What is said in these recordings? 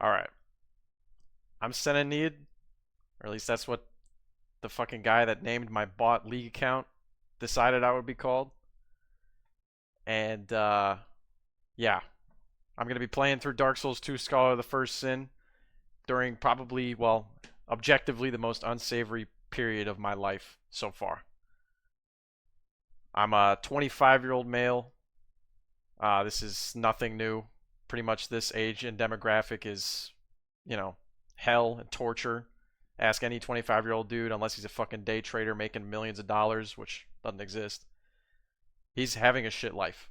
Alright. I'm Senanid, or at least that's what the fucking guy that named my bot league account decided I would be called. And, yeah. I'm going to be playing through Dark Souls 2 Scholar of the First Sin during probably, well, objectively the most unsavory period of my life so far. I'm a 25-year-old male. This is nothing new. Pretty much this age and demographic is, you know, hell and torture. Ask any 25-year-old dude, unless he's a fucking day trader making millions of dollars, which doesn't exist. He's having a shit life.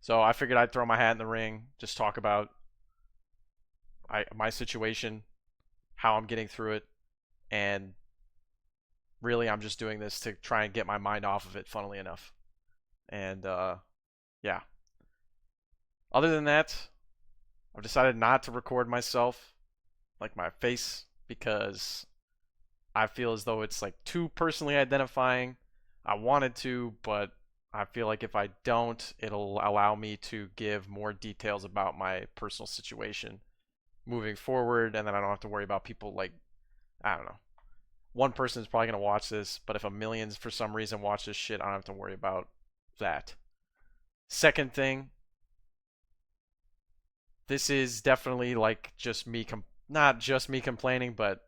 So I figured I'd throw my hat in the ring, just talk about my situation, how I'm getting through it, and really I'm just doing this to try and get my mind off of it, funnily enough. And yeah. Other than that, I've decided not to record myself, like my face, because I feel as though it's like too personally identifying. I wanted to, but I feel like if I don't, it'll allow me to give more details about my personal situation moving forward, and then I don't have to worry about people like, I don't know. One person is probably going to watch this, but if a millions for some reason watch this shit, I don't have to worry about that. Second thing, this is definitely like just me, not just me complaining, but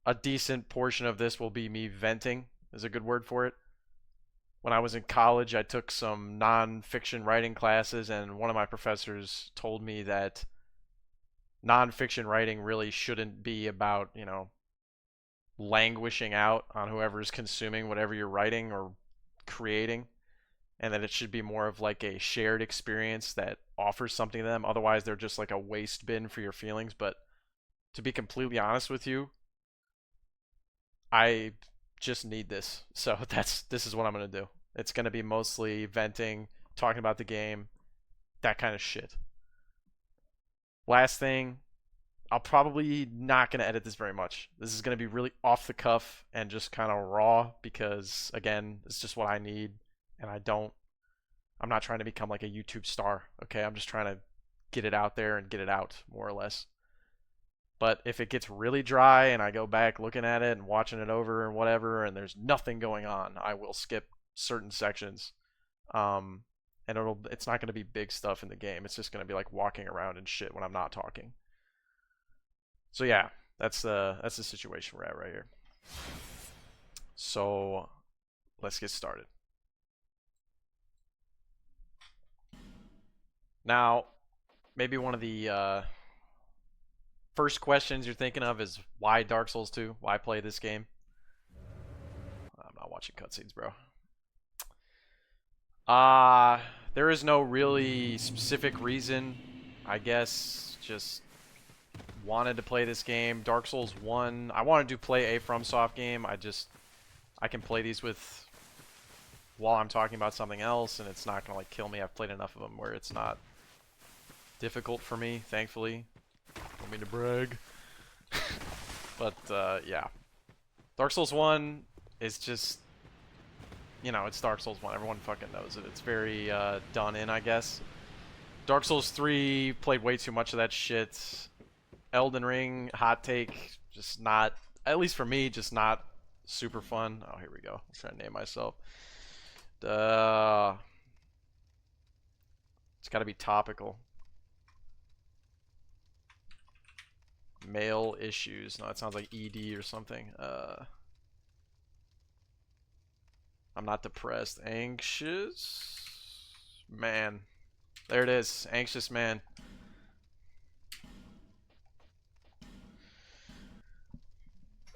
a decent portion of this will be me venting, is a good word for it. When I was in college, I took some non-fiction writing classes, and one of my professors told me that non-fiction writing really shouldn't be about, languishing out on whoever's consuming whatever you're writing or creating, and that it should be more of like a shared experience that offers something to them. Otherwise, they're just like a waste bin for your feelings. But to be completely honest with you, I just need this. So this is what I'm gonna do. It's gonna be mostly venting, talking about the game, that kind of shit. Last thing, I'll probably not gonna edit this very much. This is gonna be really off the cuff and just kind of raw because again, it's just what I need, and I'm not trying to become like a YouTube star. Okay, I'm just trying to get it out there and get it out more or less. But if it gets really dry and I go back looking at it and watching it over and whatever, and there's nothing going on, I will skip certain sections. Um, and it's not going to be big stuff in the game. It's just going to be like walking around and shit when I'm not talking. So yeah, that's the situation we're at right here. So let's get started. Now, maybe one of the first questions you're thinking of is why Dark Souls 2? Why play this game? I'm not watching cutscenes, bro. Uh, there is no really specific reason. I guess just wanted to play this game. Dark Souls 1. I wanted to play a FromSoft game. I can play these with while I'm talking about something else and it's not going to like kill me. I've played enough of them where it's not difficult for me, thankfully. Don't mean to brag. But yeah. Dark Souls 1 is just it's Dark Souls 1. Everyone fucking knows it. It's very done in, I guess. Dark Souls 3 played way too much of that shit. Elden Ring, hot take, just not, at least for me, just not super fun. Oh, here we go. I'm trying to name myself. It's got to be topical. Male issues. No, that sounds like ED or something. I'm not depressed. Anxious? Man. There it is. Anxious man.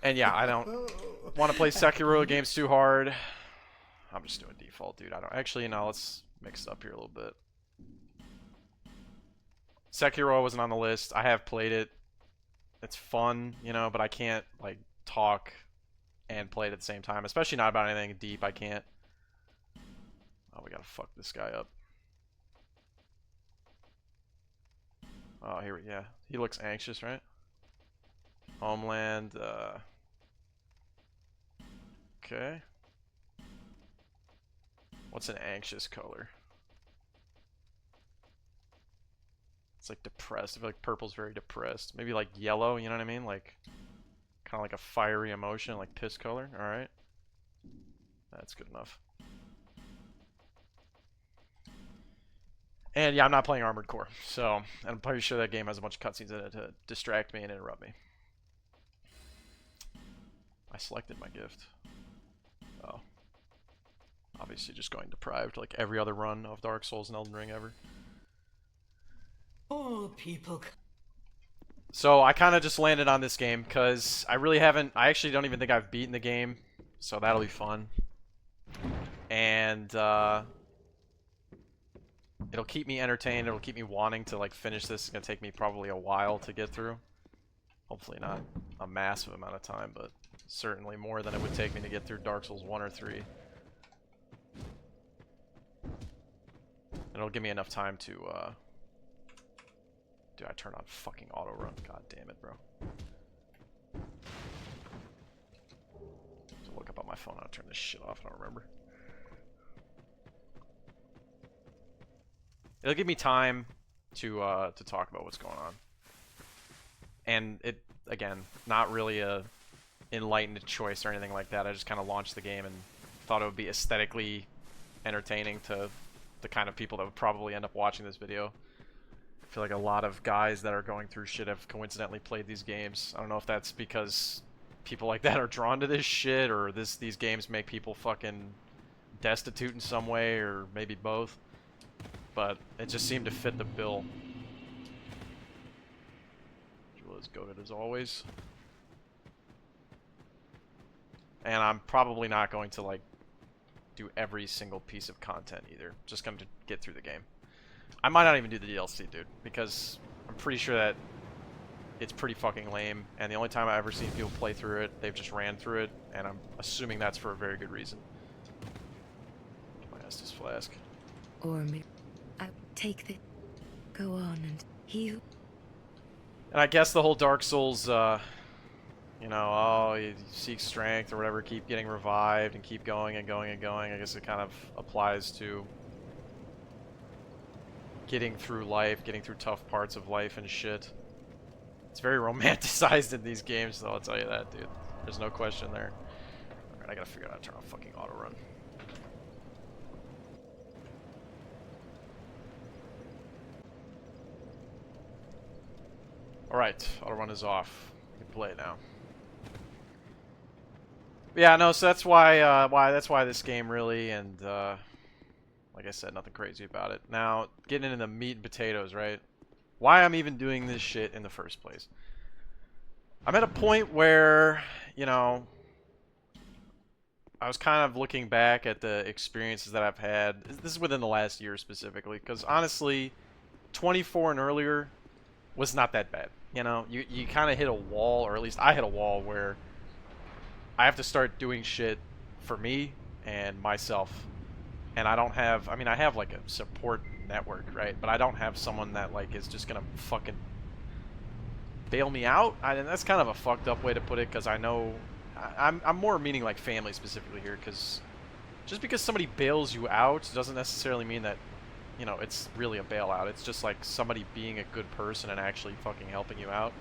And yeah, I don't want to play Sekiro. Game's too hard. I'm just doing default, dude. I don't actually. No, let's mix it up here a little bit. Sekiro wasn't on the list. I have played it. It's fun, but I can't like talk and play it at the same time. Especially not about anything deep. I can't. Oh, we gotta fuck this guy up. Oh, yeah. He looks anxious, right? Homeland. Okay. What's an anxious color? It's like depressed. I feel like purple's very depressed. Maybe like yellow, you know what I mean? Like kind of like a fiery emotion, like piss color. All right, that's good enough. And yeah, I'm not playing Armored Core, so I'm pretty sure that game has a bunch of cutscenes in it to distract me and interrupt me. I selected my gift. Oh. Obviously just going deprived like every other run of Dark Souls and Elden Ring ever. Oh, people. So I kind of just landed on this game because I really haven't, I actually don't even think I've beaten the game, so that'll be fun. And it'll keep me entertained, it'll keep me wanting to like finish this. It's gonna take me probably a while to get through. Hopefully not a massive amount of time, but certainly more than it would take me to get through Dark Souls 1 or 3. It'll give me enough time to, Dude, I turned on fucking auto run. God damn it, bro. So look up on my phone how to turn this shit off. I don't remember. It'll give me time to talk about what's going on. And it, again, not really a enlightened choice or anything like that. I just kind of launched the game and thought it would be aesthetically entertaining to the kind of people that would probably end up watching this video. I feel like a lot of guys that are going through shit have coincidentally played these games. I don't know if that's because people like that are drawn to this shit, or these games make people fucking destitute in some way, or maybe both. But it just seemed to fit the bill. Jewel is goated as always. And I'm probably not going to like do every single piece of content either. Just going to get through the game. I might not even do the DLC, dude, because I'm pretty sure that it's pretty fucking lame, and the only time I've ever seen people play through it, they've just ran through it, and I'm assuming that's for a very good reason. Get my Estus flask. Or maybe I take the go on and heal. And I guess the whole Dark Souls, you know, oh, you seek strength or whatever, keep getting revived and keep going and going and going. I guess it kind of applies to getting through life, getting through tough parts of life and shit. It's very romanticized in these games, though, I'll tell you that, dude. There's no question there. Alright, I gotta figure out how to turn off fucking auto run. Alright, auto run is off. We can play it now. But yeah, no, so that's why this game really, and like I said, nothing crazy about it. Now, getting into the meat and potatoes, right? Why I'm even doing this shit in the first place. I'm at a point where, you know, I was kind of looking back at the experiences that I've had. This is within the last year specifically, because honestly, 24 and earlier was not that bad. You know, you kind of hit a wall, or at least I hit a wall where I have to start doing shit for me and myself. And I don't have, I mean, I have like a support network, right? But I don't have someone that like is just gonna fucking bail me out. And that's kind of a fucked up way to put it, because I know, I'm more meaning like family specifically here, because just because somebody bails you out doesn't necessarily mean that, you know, it's really a bailout. It's just like somebody being a good person and actually fucking helping you out.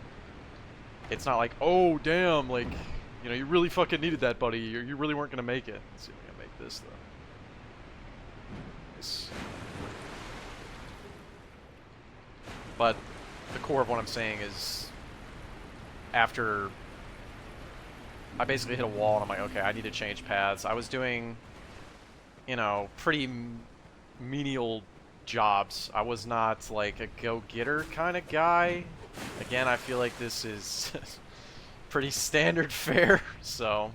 It's not like, oh damn, like, you know, you really fucking needed that, buddy. You really weren't gonna make it. Let's see if we can make this though. But the core of what I'm saying is, after I basically hit a wall and I'm like, okay, I need to change paths. I was doing, you know, pretty menial jobs. I was not like a go-getter kind of guy. Again, I feel like this is pretty standard fare, so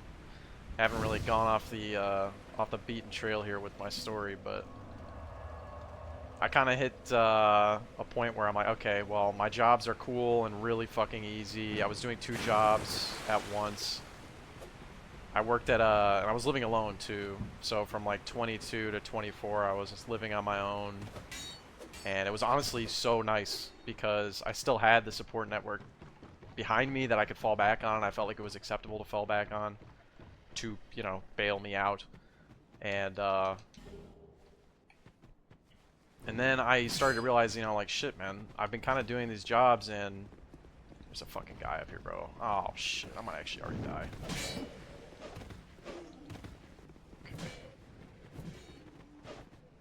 I haven't really gone off the beaten trail here with my story, but I kind of hit a point where I'm like, okay, well, my jobs are cool and really fucking easy. I was doing 2 jobs at once. I worked at and I was living alone too. So from like 22 to 24, I was just living on my own. And it was honestly so nice because I still had the support network behind me that I could fall back on. I felt like it was acceptable to fall back on to, you know, bail me out. And And then I started to realize, you know, like, shit, man, I've been kind of doing these jobs, and there's a fucking guy up here, bro. Oh, shit, I might actually already die. Okay.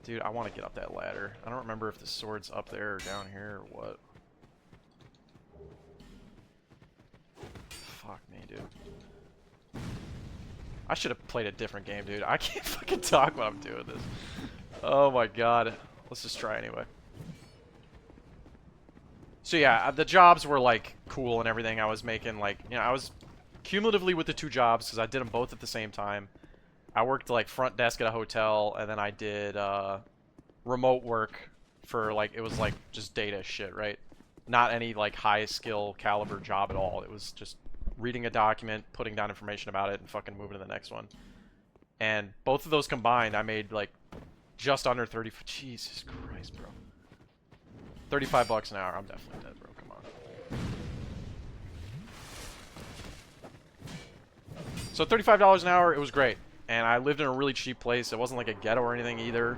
Dude, I want to get up that ladder. I don't remember if the sword's up there or down here or what. Fuck me, dude. I should have played a different game, dude. I can't fucking talk when I'm doing this. Oh my god. Let's just try anyway. So yeah, the jobs were like cool and everything. I was making like, you know, I was cumulatively with the 2 jobs because I did them both at the same time. I worked like front desk at a hotel, and then I did remote work for like, it was like just data shit, right? Not any like high skill caliber job at all. It was just reading a document, putting down information about it, and fucking moving to the next one. And both of those combined, I made like just under 30. Jesus Christ, bro. 35 bucks an hour. I'm definitely dead, bro. Come on. So $35 an hour, it was great. And I lived in a really cheap place. It wasn't like a ghetto or anything either.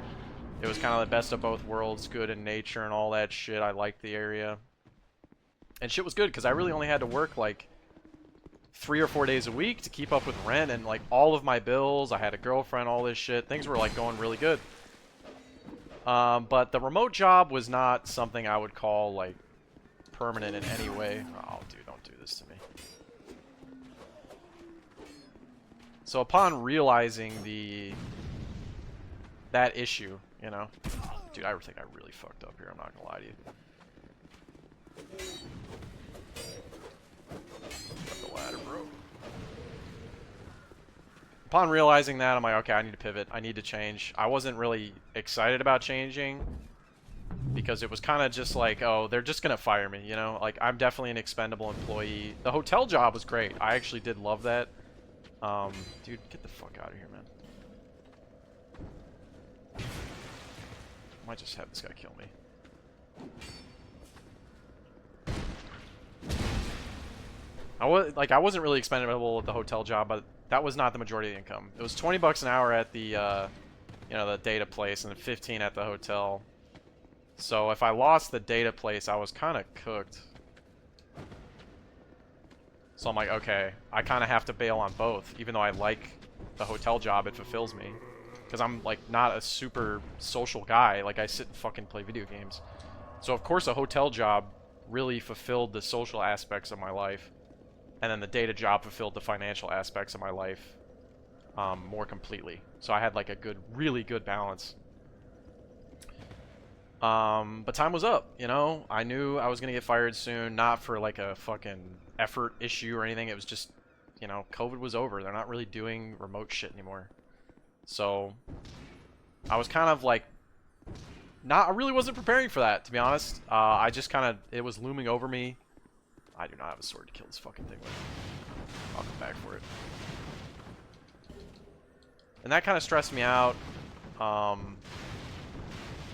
It was kind of the best of both worlds, good in nature and all that shit. I liked the area. And shit was good because I really only had to work like 3 or 4 days a week to keep up with rent and like all of my bills. I had a girlfriend, all this shit. Things were like going really good. But the remote job was not something I would call like permanent in any way. Oh, dude, don't do this to me. So upon realizing that issue, you know, dude, I think I really fucked up here. I'm not gonna lie to you. The ladder, bro. Upon realizing that, I'm like, okay, I need to pivot. I need to change. I wasn't really excited about changing because it was kind of just like, oh, they're just gonna fire me, you know? Like, I'm definitely an expendable employee. The hotel job was great. I actually did love that. Dude, get the fuck out of here, man. I might just have this guy kill me. I wasn't really expendable at the hotel job, but that was not the majority of the income. It was 20 bucks an hour at the, you know, the data place, and then 15 at the hotel. So if I lost the data place, I was kind of cooked. So I'm like, okay, I kind of have to bail on both, even though I like the hotel job. It fulfills me. Because I'm, like, not a super social guy. Like, I sit and fucking play video games. So, of course, a hotel job really fulfilled the social aspects of my life. And then the data job fulfilled the financial aspects of my life more completely. So I had, like, a good, really good balance. But time was up, you know? I knew I was going to get fired soon, not for, like, a fucking effort issue or anything. It was just, you know, COVID was over. They're not really doing remote shit anymore. So I was kind of like, I really wasn't preparing for that, to be honest. I just kind of, it was looming over me. I do not have a sword to kill this fucking thing with. I'll come back for it. And that kind of stressed me out. And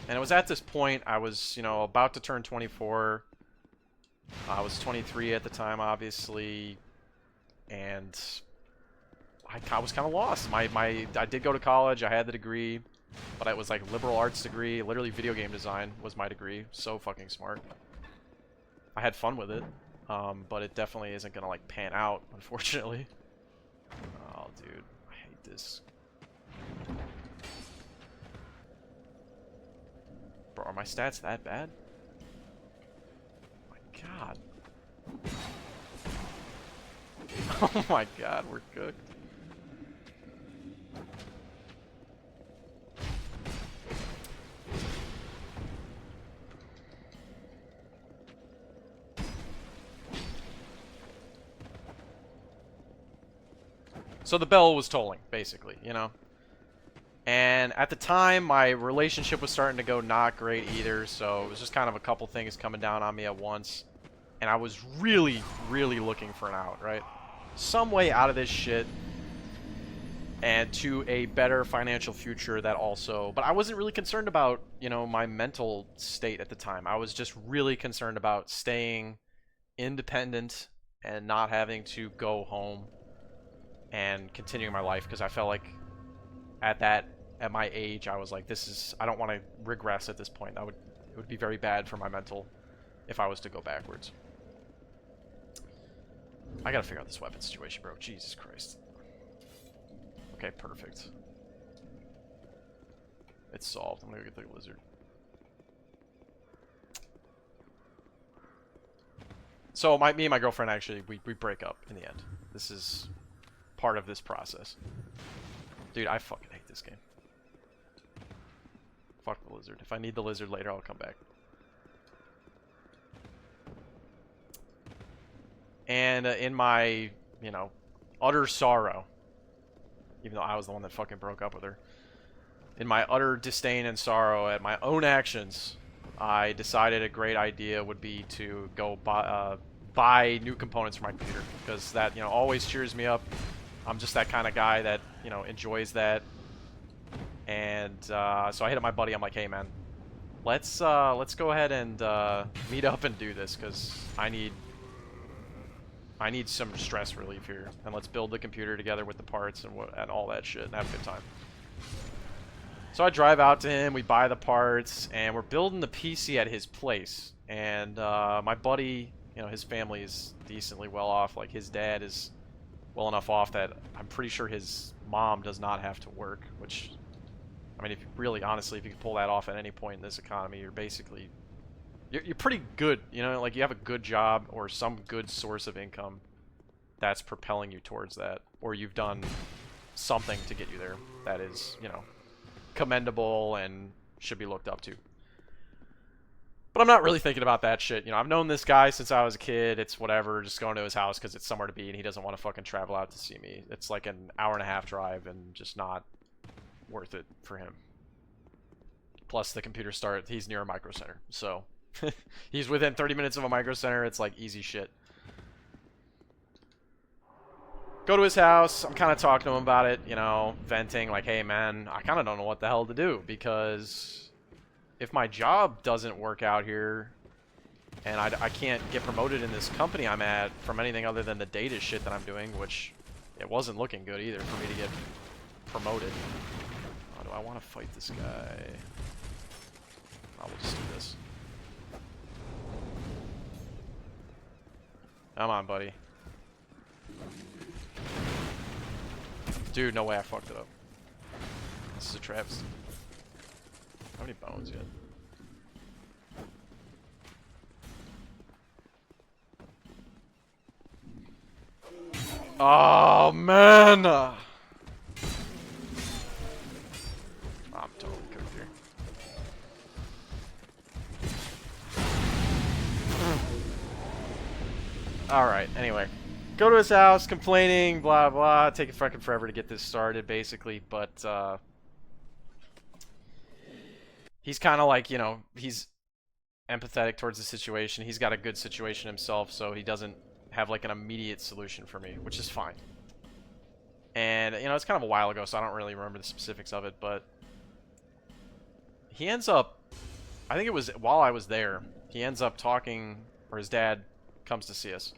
it was at this point, I was, you know, about to turn 24. I was 23 at the time, obviously. And I was kind of lost. I did go to college. I had the degree, but it was like liberal arts degree. Literally, video game design was my degree. So fucking smart. I had fun with it, but it definitely isn't gonna like pan out, unfortunately. Oh, dude, I hate this. Bro, are my stats that bad? Oh my god. Oh my god, we're cooked. So the bell was tolling, basically, you know? And at the time, my relationship was starting to go not great either, so it was just kind of a couple things coming down on me at once. And I was really, really looking for an out, right? Some way out of this shit and to a better financial future that also... But I wasn't really concerned about, you know, my mental state at the time. I was just really concerned about staying independent and not having to go home and continuing my life, because I felt like at that at my age, I was like, I don't want to regress at this point. It would be very bad for my mental if I was to go backwards. I gotta figure out this weapon situation, bro. Jesus Christ. Okay, perfect. It's solved. I'm gonna go get the lizard. So me and my girlfriend actually, we break up in the end. This is part of this process. Dude, I fucking hate this game. Fuck the lizard. If I need the lizard later, I'll come back. And in my, you know, utter sorrow, even though I was the one that fucking broke up with her, in my utter disdain and sorrow at my own actions, I decided a great idea would be to go buy new components for my computer, because that, you know, always cheers me up. I'm just that kind of guy that, you know, enjoys that. And so I hit up my buddy. I'm like, hey man, let's go ahead and meet up and do this, because I need some stress relief here, and let's build the computer together with the parts and all that shit and have a good time. So I drive out to him, we buy the parts, and we're building the PC at his place. And my buddy, you know, his family is decently well off. Like, his dad is well enough off that I'm pretty sure his mom does not have to work, which, I mean, if you really, honestly, if you can pull that off at any point in this economy, you're basically, you're pretty good, you know, like you have a good job or some good source of income that's propelling you towards that, or you've done something to get you there that is, you know, commendable and should be looked up to. But I'm not really thinking about that shit. You know, I've known this guy since I was a kid. It's whatever, just going to his house because it's somewhere to be and he doesn't want to fucking travel out to see me. It's like an hour-and-a-half drive and just not worth it for him. Plus the computer he's near a micro center, so he's within 30 minutes of a micro center. It's like easy shit. Go to his house. I'm kind of talking to him about it, you know, venting like, hey man, I kind of don't know what the hell to do, because if my job doesn't work out here and I can't get promoted in this company I'm at from anything other than the data shit that I'm doing, which it wasn't looking good either for me to get promoted. Oh, do I want to fight this guy? I will just do this. Come on, buddy. Dude, no way I fucked it up. This is a travesty. How many bones yet? Oh, man! I'm totally cooked here. Alright, anyway. Go to his house, complaining, blah, blah. Taking fucking forever to get this started, basically. But, he's kind of like, you know, he's empathetic towards the situation. He's got a good situation himself, so he doesn't have, like, an immediate solution for me, which is fine. And, you know, it's kind of a while ago, so I don't really remember the specifics of it, but he ends up, I think it was while I was there, he ends up talking, or his dad comes to see us.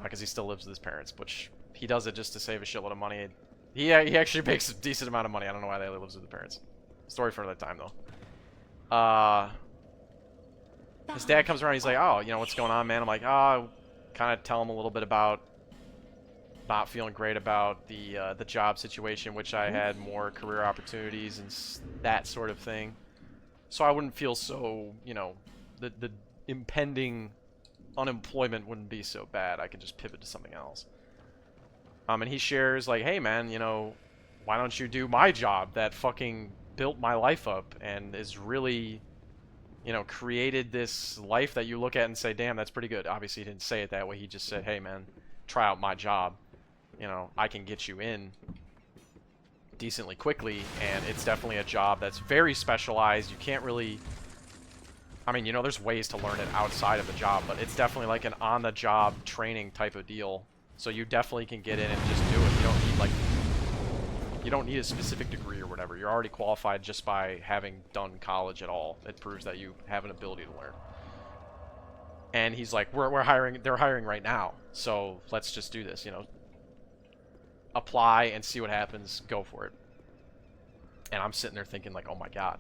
Because he still lives with his parents, which he does it just to save a shitload of money. He actually makes a decent amount of money. I don't know why they lives with the parents. Story for another time, though. His dad comes around. He's like, "Oh, you know what's going on, man?" I'm like, "Oh," kind of tell him a little bit about not feeling great about the job situation, which I had more career opportunities and that sort of thing. So I wouldn't feel so, you know, the impending unemployment wouldn't be so bad. I could just pivot to something else. And he shares like, hey man, you know, why don't you do my job that fucking built my life up and is really, you know, created this life that you look at and say, damn, that's pretty good. Obviously he didn't say it that way. He just said, hey man, try out my job. You know, I can get you in decently quickly, and it's definitely a job that's very specialized. You can't really, I mean, you know, there's ways to learn it outside of the job, but it's definitely like an on-the-job training type of deal. So you definitely can get in and just do it. You don't need, like, you don't need a specific degree or whatever. You're already qualified just by having done college at all. It proves that you have an ability to learn. And he's like, we're hiring, they're hiring right now. So let's just do this, you know. Apply and see what happens. Go for it. And I'm sitting there thinking like, oh my god,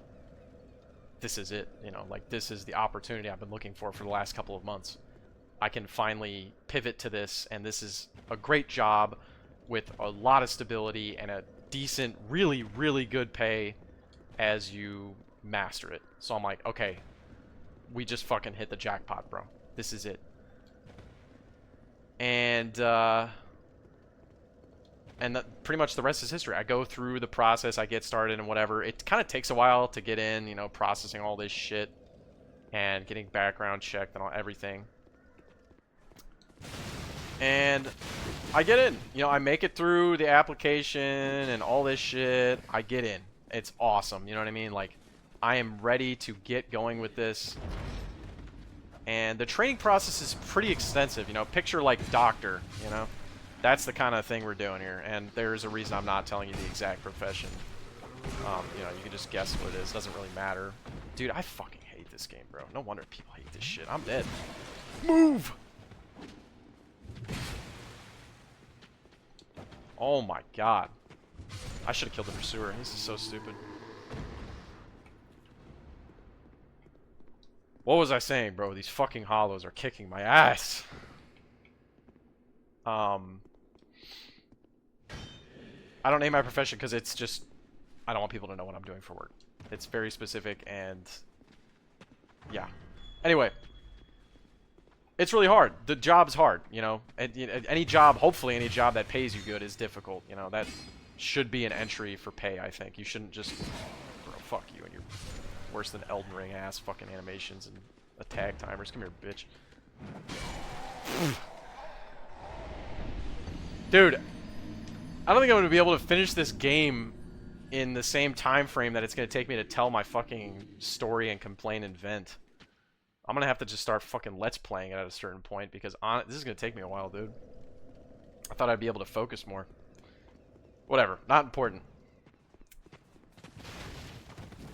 this is it. You know, like this is the opportunity I've been looking for the last couple of months. I can finally pivot to this, and this is a great job with a lot of stability and a decent, really, really good pay as you master it. So I'm like, okay, we just fucking hit the jackpot, bro. This is it. And pretty much the rest is history. I go through the process, I get started and whatever. It kind of takes a while to get in, you know, processing all this shit and getting background checked and all everything. And I get in. You know, I make it through the application and all this shit. I get in. It's awesome. You know what I mean? Like, I am ready to get going with this. And the training process is pretty extensive. You know, picture like doctor, you know? That's the kind of thing we're doing here. And there's a reason I'm not telling you the exact profession. You know, you can just guess what it is. Doesn't really matter. Dude, I fucking hate this game, bro. No wonder people hate this shit. I'm dead. Move! Oh my god. I should have killed the pursuer. This is so stupid. What was I saying, bro? These fucking hollows are kicking my ass. I don't name my profession because it's just... I don't want people to know what I'm doing for work. It's very specific and... yeah. Anyway. It's really hard. The job's hard, you know. Any job, hopefully any job that pays you good is difficult, you know. That should be an entry for pay, I think. You shouldn't just... bro, fuck you and your worse than Elden Ring ass fucking animations and attack timers. Come here, bitch. Dude, I don't think I'm going to be able to finish this game in the same time frame that it's going to take me to tell my fucking story and complain and vent. I'm going to have to just start fucking let's playing it at a certain point because this is going to take me a while, dude. I thought I'd be able to focus more. Whatever, not important.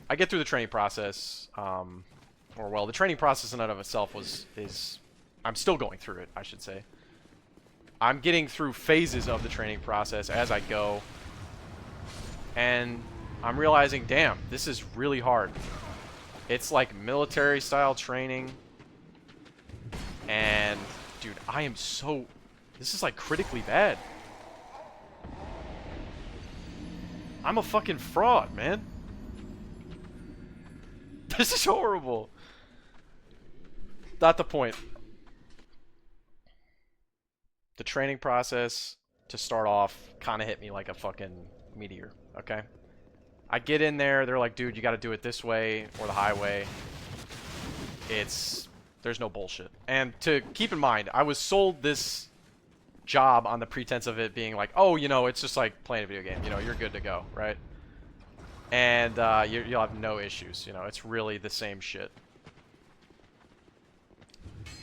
I get through the training process, or well, the training process in and of itself is I'm still going through it, I should say. I'm getting through phases of the training process as I go, and I'm realizing, damn, this is really hard. It's like military style training, and dude, I am so... this is like critically bad. I'm a fucking fraud, man. This is horrible. Not the point. The training process, to start off, kind of hit me like a fucking meteor, okay? I get in there, they're like, dude, you gotta do it this way or the highway. There's no bullshit. And to keep in mind, I was sold this job on the pretense of it being like, oh, you know, it's just like playing a video game. You know, you're good to go, right? And you'll have no issues. You know, it's really the same shit.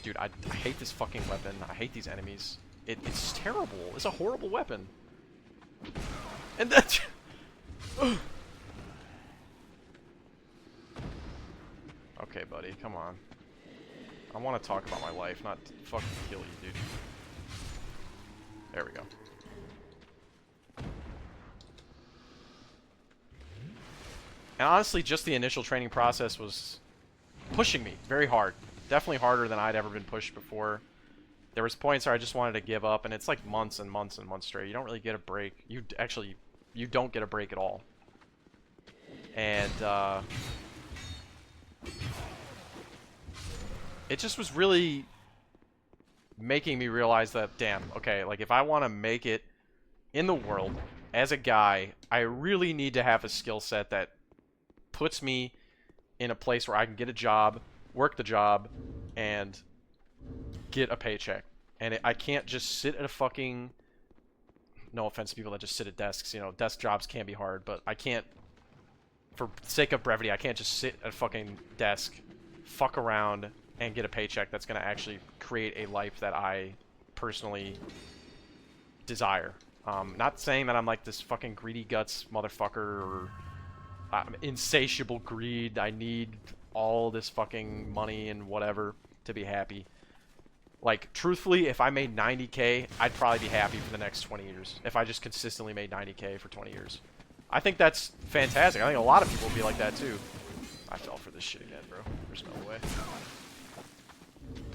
Dude, I hate this fucking weapon. I hate these enemies. It's terrible. It's a horrible weapon. And that's... okay, buddy, come on. I want to talk about my life, not fucking kill you, dude. There we go. And honestly, just the initial training process was pushing me very hard. Definitely harder than I'd ever been pushed before. There was points where I just wanted to give up, and it's like months and months and months straight. You don't really get a break. You don't get a break at all. And, it just was really making me realize that, damn, okay, like if I want to make it in the world as a guy, I really need to have a skill set that puts me in a place where I can get a job, work the job, and get a paycheck. And I can't just sit at a fucking... no offense to people that just sit at desks, you know, desk jobs can be hard, but I can't, for sake of brevity, I can't just sit at a fucking desk, fuck around, and get a paycheck that's going to actually create a life that I personally desire. Not saying that I'm like this fucking greedy guts motherfucker or insatiable greed. I need all this fucking money and whatever to be happy. Like, truthfully, if I made 90K, I'd probably be happy for the next 20 years. If I just consistently made 90K for 20 years. I think that's fantastic. I think a lot of people will be like that too. I fell for this shit again, bro. There's no way.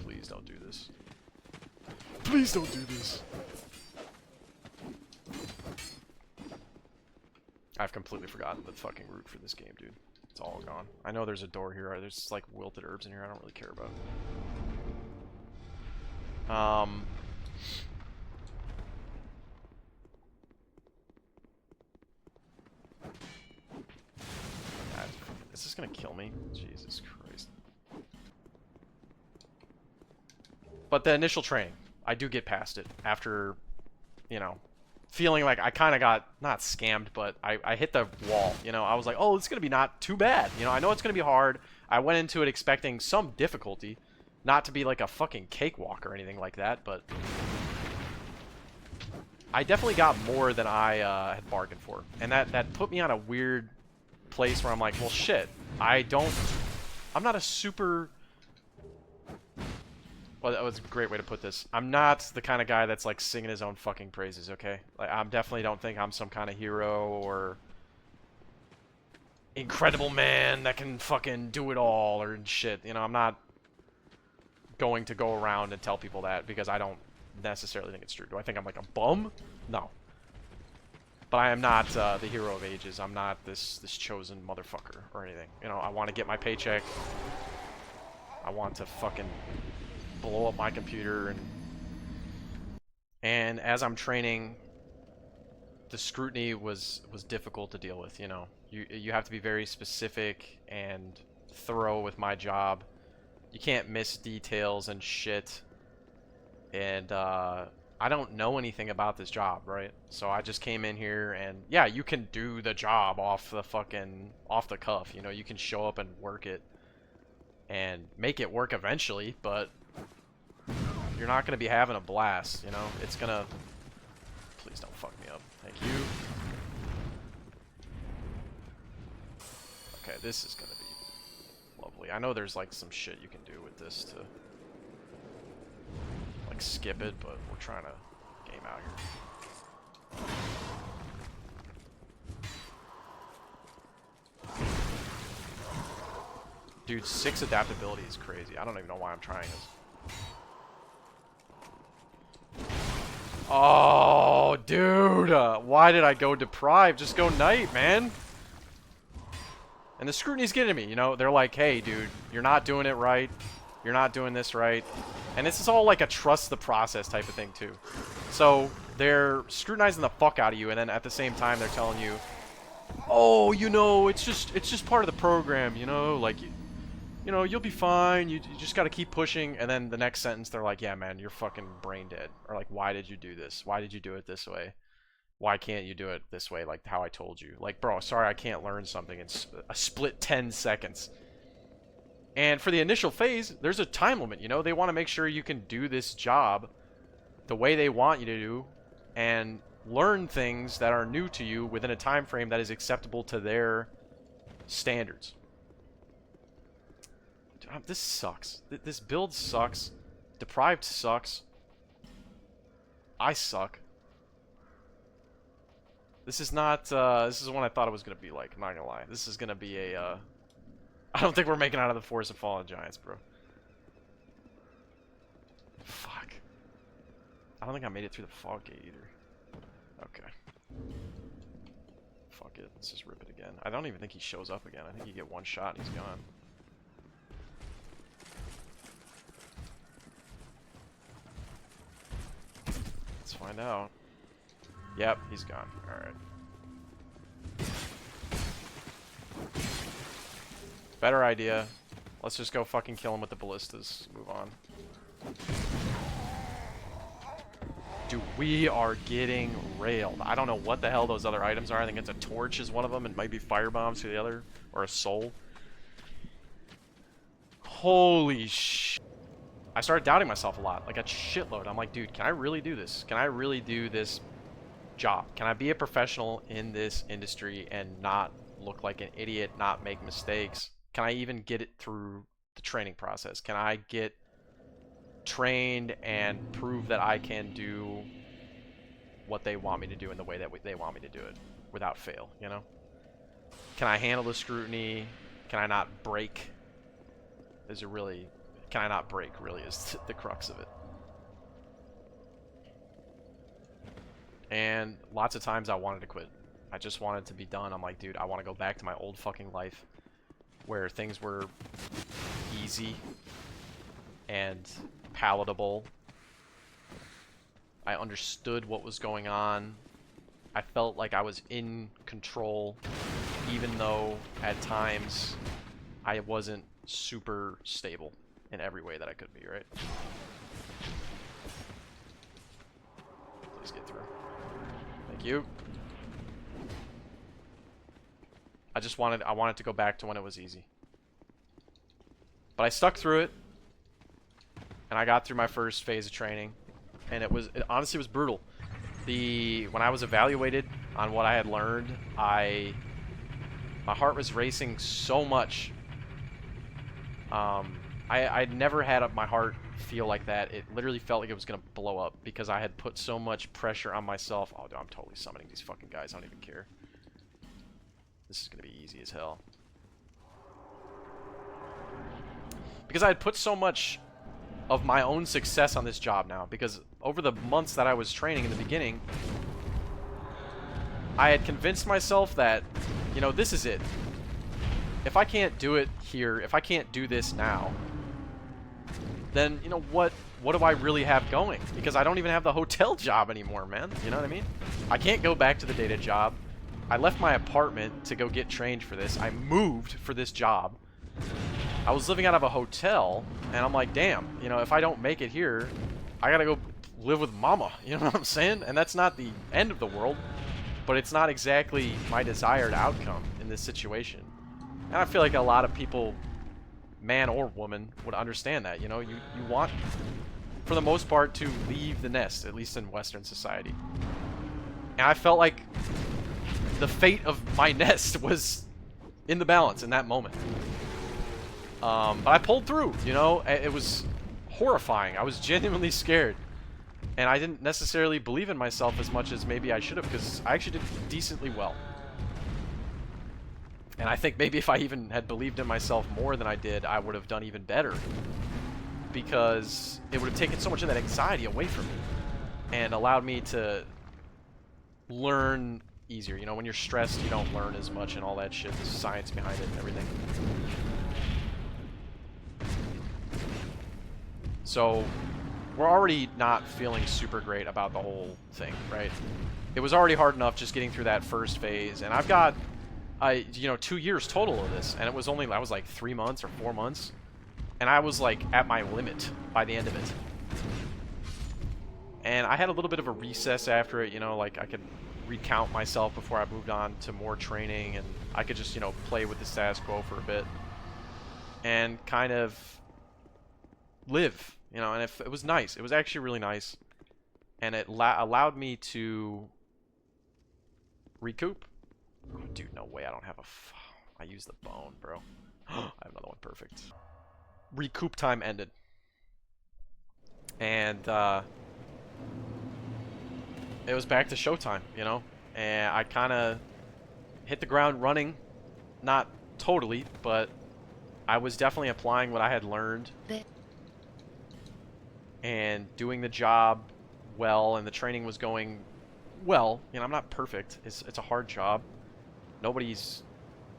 Please don't do this. Please don't do this. I've completely forgotten the fucking route for this game, dude. It's all gone. I know there's a door here. There's like wilted herbs in here I don't really care about. God, is this gonna kill me? Jesus Christ. But the initial training, I do get past it after, you know, feeling like I kind of got, not scammed, but I hit the wall, you know. I was like, oh, it's going to be not too bad. You know, I know it's going to be hard. I went into it expecting some difficulty, not to be like a fucking cakewalk or anything like that, but I definitely got more than I had bargained for. And that put me on a weird place where I'm like, well, shit, I'm not a super... Well, that was a great way to put this. I'm not the kind of guy that's like singing his own fucking praises, okay? Like, I definitely don't think I'm some kind of hero or incredible man that can fucking do it all or shit. You know, I'm not going to go around and tell people that because I don't necessarily think it's true. Do I think I'm like a bum? No. But I am not the hero of ages. I'm not this chosen motherfucker or anything. You know, I want to get my paycheck. I want to fucking blow up my computer, and as I'm training, the scrutiny was difficult to deal with. You know, you have to be very specific and thorough with my job. You can't miss details and shit. And I don't know anything about this job, right? So I just came in here, and yeah, you can do the job off the cuff. You know, you can show up and work it and make it work eventually, but you're not going to be having a blast, you know? It's going to... Please don't fuck me up. Thank you. Okay, this is going to be lovely. I know there's, like, some shit you can do with this to, like, skip it, but we're trying to game out here. Dude, 6 adaptability is crazy. I don't even know why I'm trying this. Oh, dude. Why did I go deprived? Just go night, man. And the scrutiny's getting me, you know? They're like, hey, dude, you're not doing it right. You're not doing this right. And this is all like a trust the process type of thing, too. So they're scrutinizing the fuck out of you, and then at the same time, they're telling you, oh, you know, it's just part of the program, you know? Like, you know, you'll be fine. You just got to keep pushing. And then the next sentence, they're like, yeah, man, you're fucking brain dead. Or like, why did you do this? Why did you do it this way? Why can't you do it this way, like how I told you? Like, bro, sorry, I can't learn something in a split 10 seconds. And for the initial phase, there's a time limit, you know? They want to make sure you can do this job the way they want you to do and learn things that are new to you within a time frame that is acceptable to their standards. This sucks. This build sucks. Deprived sucks. I suck. This is not, this is what I thought it was going to be like, I'm not going to lie. This is going to be a, I don't think we're making it out of the Forest of Fallen Giants, bro. Fuck. I don't think I made it through the fog gate either. Okay. Fuck it. Let's just rip it again. I don't even think he shows up again. I think you get one shot and he's gone. Let's find out. Yep, he's gone. Alright. Better idea. Let's just go fucking kill him with the ballistas. Move on. Dude, we are getting railed. I don't know what the hell those other items are. I think it's a torch is one of them. It might be fire bombs for the other. Or a soul. Holy shit. I started doubting myself a lot. Like a shitload. I'm like, dude, can I really do this? Can I really do this job? Can I be a professional in this industry and not look like an idiot, not make mistakes? Can I even get it through the training process? Can I get trained and prove that I can do what they want me to do in the way that they want me to do it? without fail, you know? Can I handle the scrutiny? Can I not break? Can I not break, really, is the crux of it. And lots of times I wanted to quit. I just wanted to be done. I'm like, dude, I want to go back to my old fucking life where things were easy and palatable. I understood what was going on. I felt like I was in control, even though at times I wasn't super stable in every way that I could be, right? Please get through. Thank you. I wanted to go back to when it was easy. But I stuck through it, and I got through my first phase of training, and it honestly was brutal. When I was evaluated on what I had learned, my heart was racing so much. I'd never had my heart feel like that. It literally felt like it was gonna blow up because I had put so much pressure on myself. Oh, dude, I'm totally summoning these fucking guys. I don't even care. This is gonna be easy as hell. Because I had put so much of my own success on this job now. Because over the months that I was training in the beginning, I had convinced myself that, you know, this is it. If I can't do it here, if I can't do this now, then, you know, what do I really have going? Because I don't even have the hotel job anymore, man. You know what I mean? I can't go back to the data job. I left my apartment to go get trained for this. I moved for this job. I was living out of a hotel, and I'm like, damn, you know, if I don't make it here, I gotta go live with mama. You know what I'm saying? And that's not the end of the world, but it's not exactly my desired outcome in this situation. And I feel like a lot of people, man or woman, would understand that. You know, you want, for the most part, to leave the nest, at least in Western society. And I felt like the fate of my nest was in the balance in that moment. But I pulled through, you know. It was horrifying. I was genuinely scared. And I didn't necessarily believe in myself as much as maybe I should have, because I actually did decently well. And I think maybe if I even had believed in myself more than I did, I would have done even better. Because it would have taken so much of that anxiety away from me and allowed me to learn easier. You know, when you're stressed, you don't learn as much and all that shit. There's science behind it and everything. So, we're already not feeling super great about the whole thing, right? It was already hard enough just getting through that first phase, and I've got, you know, 2 years total of this, and I was like 3 months or 4 months, and I was like at my limit by the end of it. And I had a little bit of a recess after it, you know, like I could recount myself before I moved on to more training, and I could just, you know, play with the status quo for a bit and kind of live, you know. And it was nice. It was actually really nice, and it allowed me to recoup. Oh, dude, no way. I don't have I used the bone, bro. I have another one. Perfect. Recoup time ended, and it was back to showtime, you know. And I kind of hit the ground running, not totally, but I was definitely applying what I had learned and doing the job well, and the training was going well. You know, I'm not perfect. It's a hard job. Nobody's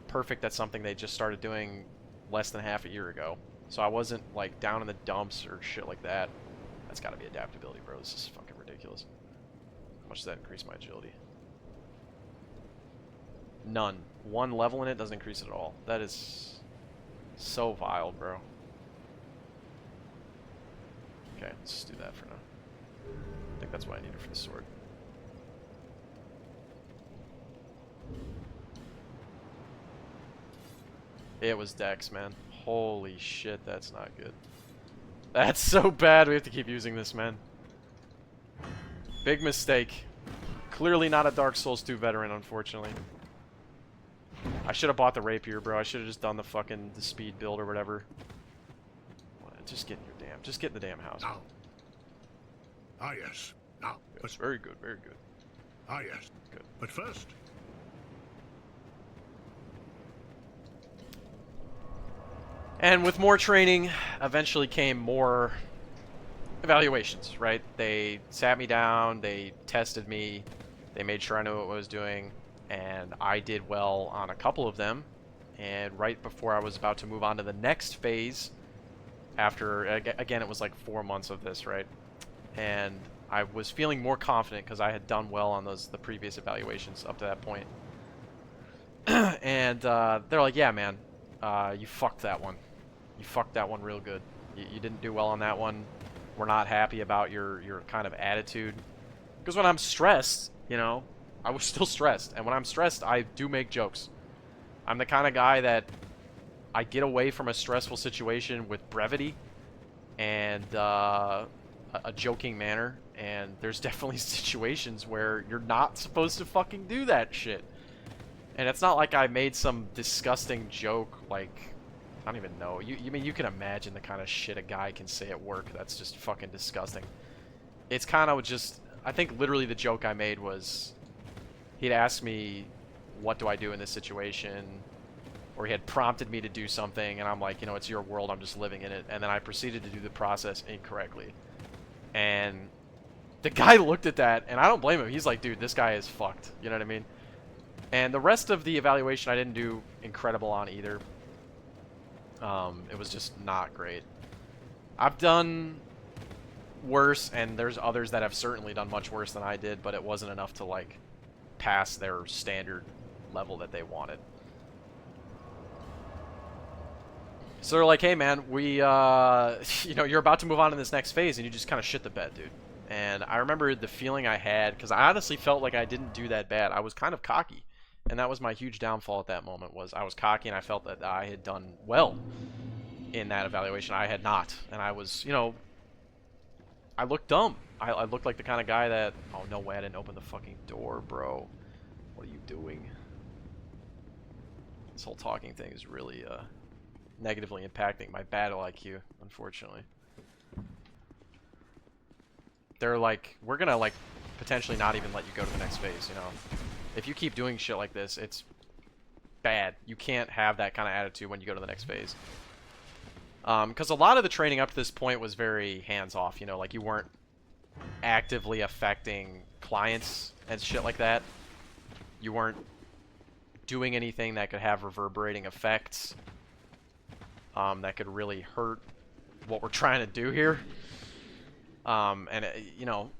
perfect at something they just started doing less than half a year ago. So I wasn't like down in the dumps or shit like that. That's got to be adaptability, bro. This is fucking ridiculous. How much does that increase my agility? None. 1 level in it doesn't increase it at all. That is so vile, bro. Okay, let's just do that for now. I think that's what I needed for the sword. It was Dex, man. Holy shit, that's not good. That's so bad. We have to keep using this, man. Big mistake. Clearly not a Dark Souls 2 veteran, unfortunately. I should have bought the rapier, bro. I should have just done the speed build or whatever. Just get in the damn house. Now. Ah, yes. Now. Yes, very good, very good. Ah, yes. Good. But first, And with more training, eventually came more evaluations, right? They sat me down, they tested me, they made sure I knew what I was doing, and I did well on a couple of them. And right before I was about to move on to the next phase, after, again, it was like 4 months of this, right? And I was feeling more confident because I had done well on the previous evaluations up to that point. And they're like, yeah, man, you fucked that one. You fucked that one real good. You didn't do well on that one. We're not happy about your kind of attitude. Because when I'm stressed, you know, I was still stressed. And when I'm stressed, I do make jokes. I'm the kind of guy that I get away from a stressful situation with brevity and a joking manner. And there's definitely situations where you're not supposed to fucking do that shit. And it's not like I made some disgusting joke, like, I don't even know. You mean, you can imagine the kind of shit a guy can say at work that's just fucking disgusting. It's kind of just, I think literally the joke I made was, he'd asked me, what do I do in this situation? Or he had prompted me to do something, and I'm like, you know, it's your world, I'm just living in it. And then I proceeded to do the process incorrectly. And the guy looked at that, and I don't blame him. He's like, dude, this guy is fucked. You know what I mean? And the rest of the evaluation I didn't do incredible on either. It was just not great. I've done worse, and there's others that have certainly done much worse than I did, but it wasn't enough to, like, pass their standard level that they wanted. So they're like, hey, man, we, you know, you're about to move on to this next phase, and you just kind of shit the bed, dude. And I remember the feeling I had, because I honestly felt like I didn't do that bad. I was kind of cocky. And that was my huge downfall at that moment, was I was cocky and I felt that I had done well in that evaluation. I had not. And I was, you know, I looked dumb. I looked like the kind of guy that, oh, no way, I didn't open the fucking door, bro. What are you doing? This whole talking thing is really negatively impacting my battle IQ, unfortunately. They're like, we're gonna, like, potentially not even let you go to the next phase, you know? If you keep doing shit like this, it's bad. You can't have that kind of attitude when you go to the next phase. Because a lot of the training up to this point was very hands-off, you know, like you weren't actively affecting clients and shit like that. You weren't doing anything that could have reverberating effects that could really hurt what we're trying to do here. And, you know,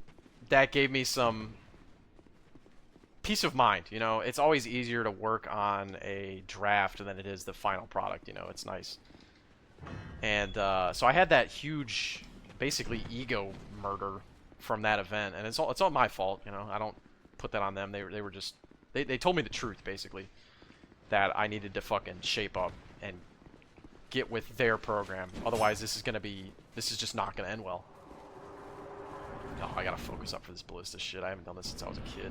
that gave me some peace of mind. You know, it's always easier to work on a draft than it is the final product. You know, it's nice. And so I had that huge, basically, ego murder from that event, and it's all my fault. You know, I don't put that on them. They were just they told me the truth, basically, that I needed to fucking shape up and get with their program. Otherwise, this is just not gonna end well. Oh, I gotta focus up for this ballista shit. I haven't done this since I was a kid.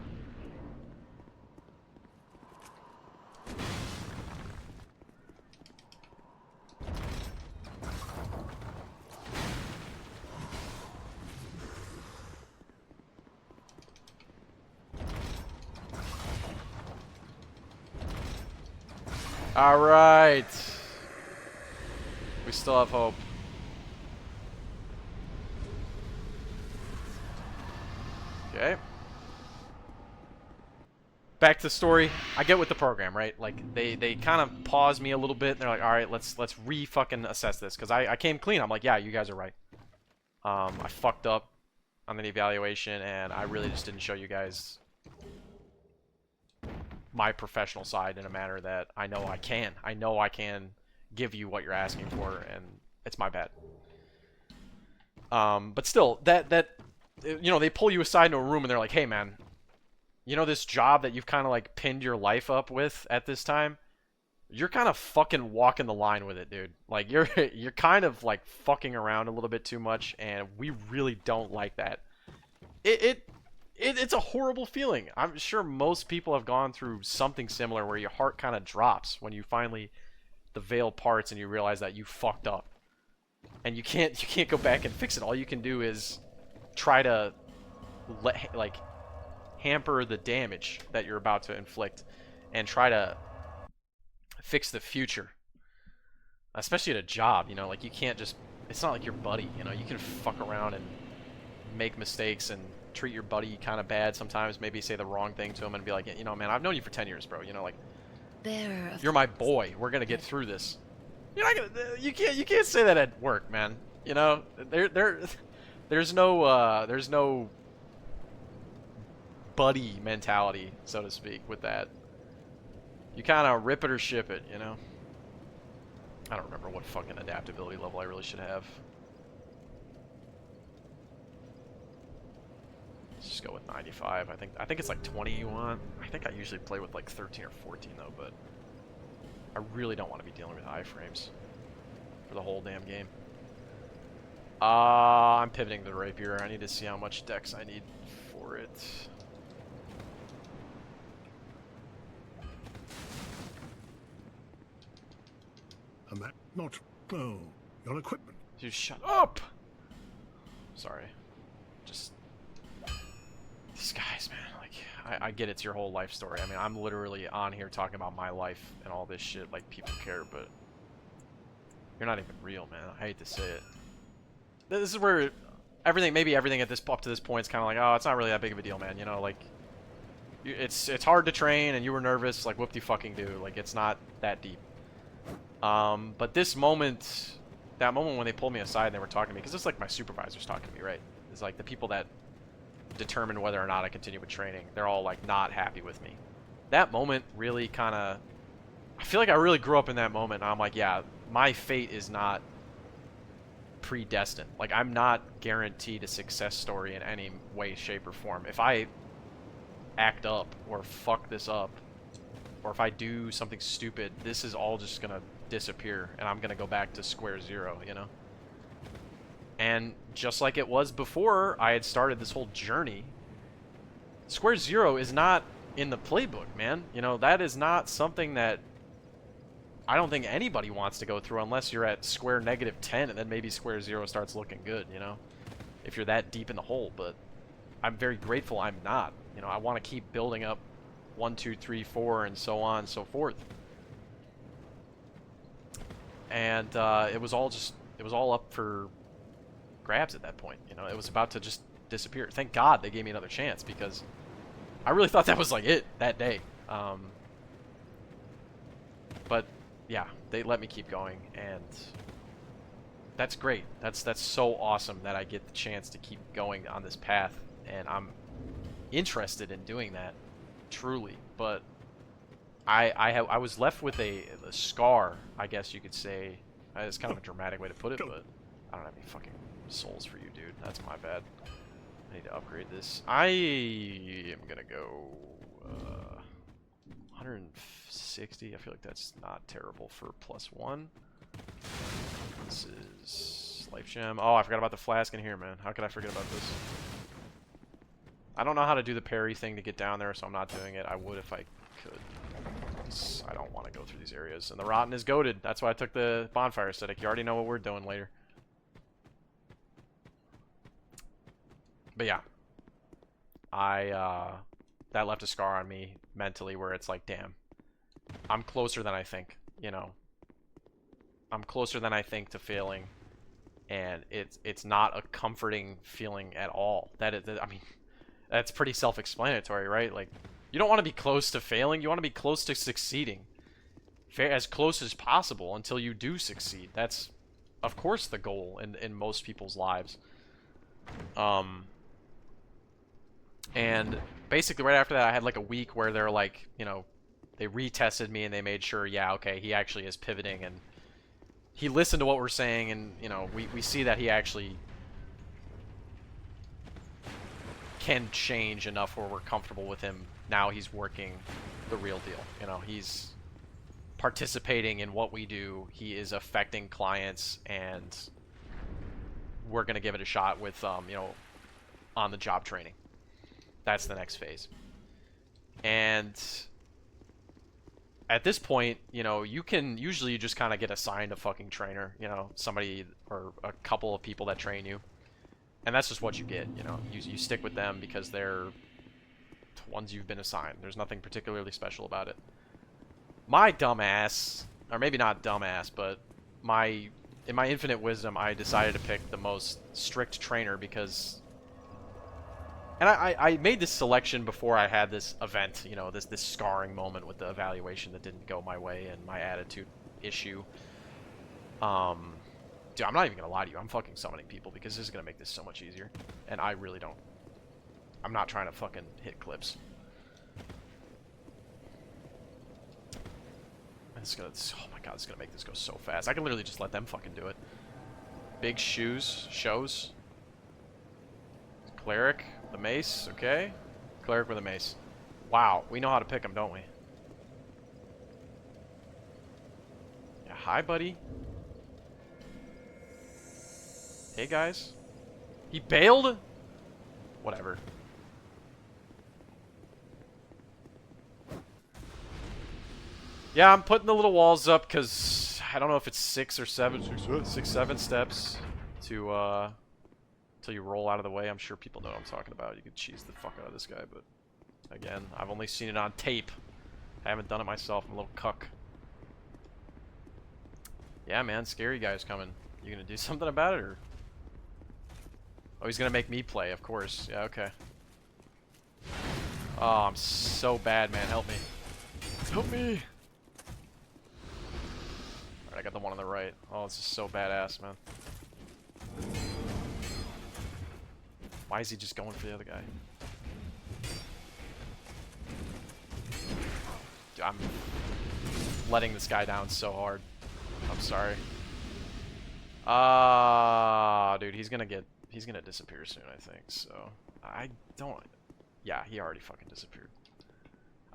All right. We still have hope. Okay. Back to the story. I get with the program, right? Like they kind of pause me a little bit. And they're like, all right, let's re-fucking assess this, because I came clean. I'm like, yeah, you guys are right. I fucked up on the evaluation, and I really just didn't show you guys my professional side in a manner that I know I can. I know I can give you what you're asking for, and it's my bad. But still, that you know, they pull you aside into a room and they're like, hey, man, you know this job that you've kind of like pinned your life up with at this time? You're kind of fucking walking the line with it, dude. Like, you're kind of like fucking around a little bit too much, and we really don't like that. It's a horrible feeling. I'm sure most people have gone through something similar where your heart kind of drops when you finally the veil parts and you realize that you fucked up. And you can't go back and fix it. All you can do is try to like hamper the damage that you're about to inflict and try to fix the future. especially at a job, you know, like you can't just, it's not like your buddy, you know, you can fuck around and make mistakes and treat your buddy kind of bad sometimes, maybe say the wrong thing to him and be like, you know, man, I've known you for 10 years, bro, you know, like, Bearer of you're my boy, we're gonna get through this. You're not gonna, you can't say that at work, man, you know, there's no buddy mentality, so to speak, with that. You kind of rip it or ship it, you know. I don't remember what fucking adaptability level I really should have. Let's just go with 95. I think it's like 20 you want. I think I usually play with like 13 or 14 though, but I really don't want to be dealing with iframes for the whole damn game. I'm pivoting to the rapier. I need to see how much dex I need for it. And that not your equipment. You shut up! Sorry. Just these guys, man, like I get it's your whole life story. I mean, I'm literally on here talking about my life and all this shit like people care, but you're not even real, man. I hate to say it. This is where everything, maybe everything at this up to this point is kind of like, oh, it's not really that big of a deal, man. You know, like it's hard to train, and you were nervous, like whoop-de-fucking-do. Like it's not that deep. But this moment, that moment when they pulled me aside and they were talking to me, because this is like my supervisors talking to me, right? It's like the people that determine whether or not I continue with training. They're all like not happy with me. That moment really kind of, I feel like I really grew up in that moment. And I'm like, yeah, my fate is not predestined. Like I'm not guaranteed a success story in any way, shape, or form. If I act up or fuck this up, or if I do something stupid, this is all just gonna disappear and I'm gonna go back to square zero, you know? And just like it was before I had started this whole journey, square zero is not in the playbook, man. You know, that is not something that I don't think anybody wants to go through unless you're at square -10 and then maybe square zero starts looking good, you know? If you're that deep in the hole, but I'm very grateful I'm not. You know, I want to keep building up 1, 2, 3, 4, and so on and so forth. And it was all up for grabs at that point. You know, it was about to just disappear. Thank God they gave me another chance, because I really thought that was like it that day. But yeah, they let me keep going, and that's great. That's so awesome that I get the chance to keep going on this path, and I'm interested in doing that, truly. But I was left with a scar, I guess you could say. It's kind of a dramatic way to put it, but I don't have any fucking souls for you, dude. That's my bad. I need to upgrade this. I am gonna go 160. I feel like that's not terrible for +1. This is life gem. Oh, I forgot about the flask in here, man. How could I forget about this? I don't know how to do the parry thing to get down there, so I'm not doing it. I would if I could. I don't want to go through these areas. And the Rotten is goated. That's why I took the bonfire aesthetic. You already know what we're doing later. But yeah. That left a scar on me mentally where it's like, damn. I'm closer than I think, you know. I'm closer than I think to failing. And it's not a comforting feeling at all. I mean, that's pretty self-explanatory, right? Like, you don't want to be close to failing. You want to be close to succeeding. As close as possible until you do succeed. That's, of course, the goal in most people's lives. And basically right after that, I had like a week where they're like, you know, they retested me and they made sure, yeah, okay, he actually is pivoting and he listened to what we're saying, and, you know, we see that he actually can change enough where we're comfortable with him. Now he's working the real deal. You know, he's participating in what we do. He is affecting clients, and we're going to give it a shot with, you know, on-the-job training. That's the next phase. And at this point, you know, you can usually just kind of get assigned a fucking trainer, you know, somebody or a couple of people that train you. And that's just what you get, you know. You stick with them because they're the ones you've been assigned. There's nothing particularly special about it. My dumbass, or maybe not dumbass, but in my infinite wisdom, I decided to pick the most strict trainer because... And I made this selection before I had this event, you know, this scarring moment with the evaluation that didn't go my way and my attitude issue. Dude, I'm not even gonna lie to you. I'm fucking summoning people because this is gonna make this so much easier. And I really don't... I'm not trying to fucking hit clips. It's gonna... Oh my god, it's gonna make this go so fast. I can literally just let them fucking do it. Big shoes. Shows. Cleric. The mace. Okay. Cleric with a mace. Wow. We know how to pick them, don't we? Yeah, hi, buddy. Hey, guys. He bailed? Whatever. Yeah, I'm putting the little walls up because I don't know if it's 6 or 7 steps to till you roll out of the way. I'm sure people know what I'm talking about. You could cheese the fuck out of this guy, but again, I've only seen it on tape. I haven't done it myself. I'm a little cuck. Yeah, man, scary guy's coming. You gonna do something about it, or? Oh, he's gonna make me play, of course. Yeah, okay. Oh, I'm so bad, man. Help me. Help me! Alright, I got the one on the right. Oh, this is so badass, man. Why is he just going for the other guy? Dude, I'm letting this guy down so hard. I'm sorry. Dude, he's gonna disappear soon, I think, so... I don't... Yeah, he already fucking disappeared.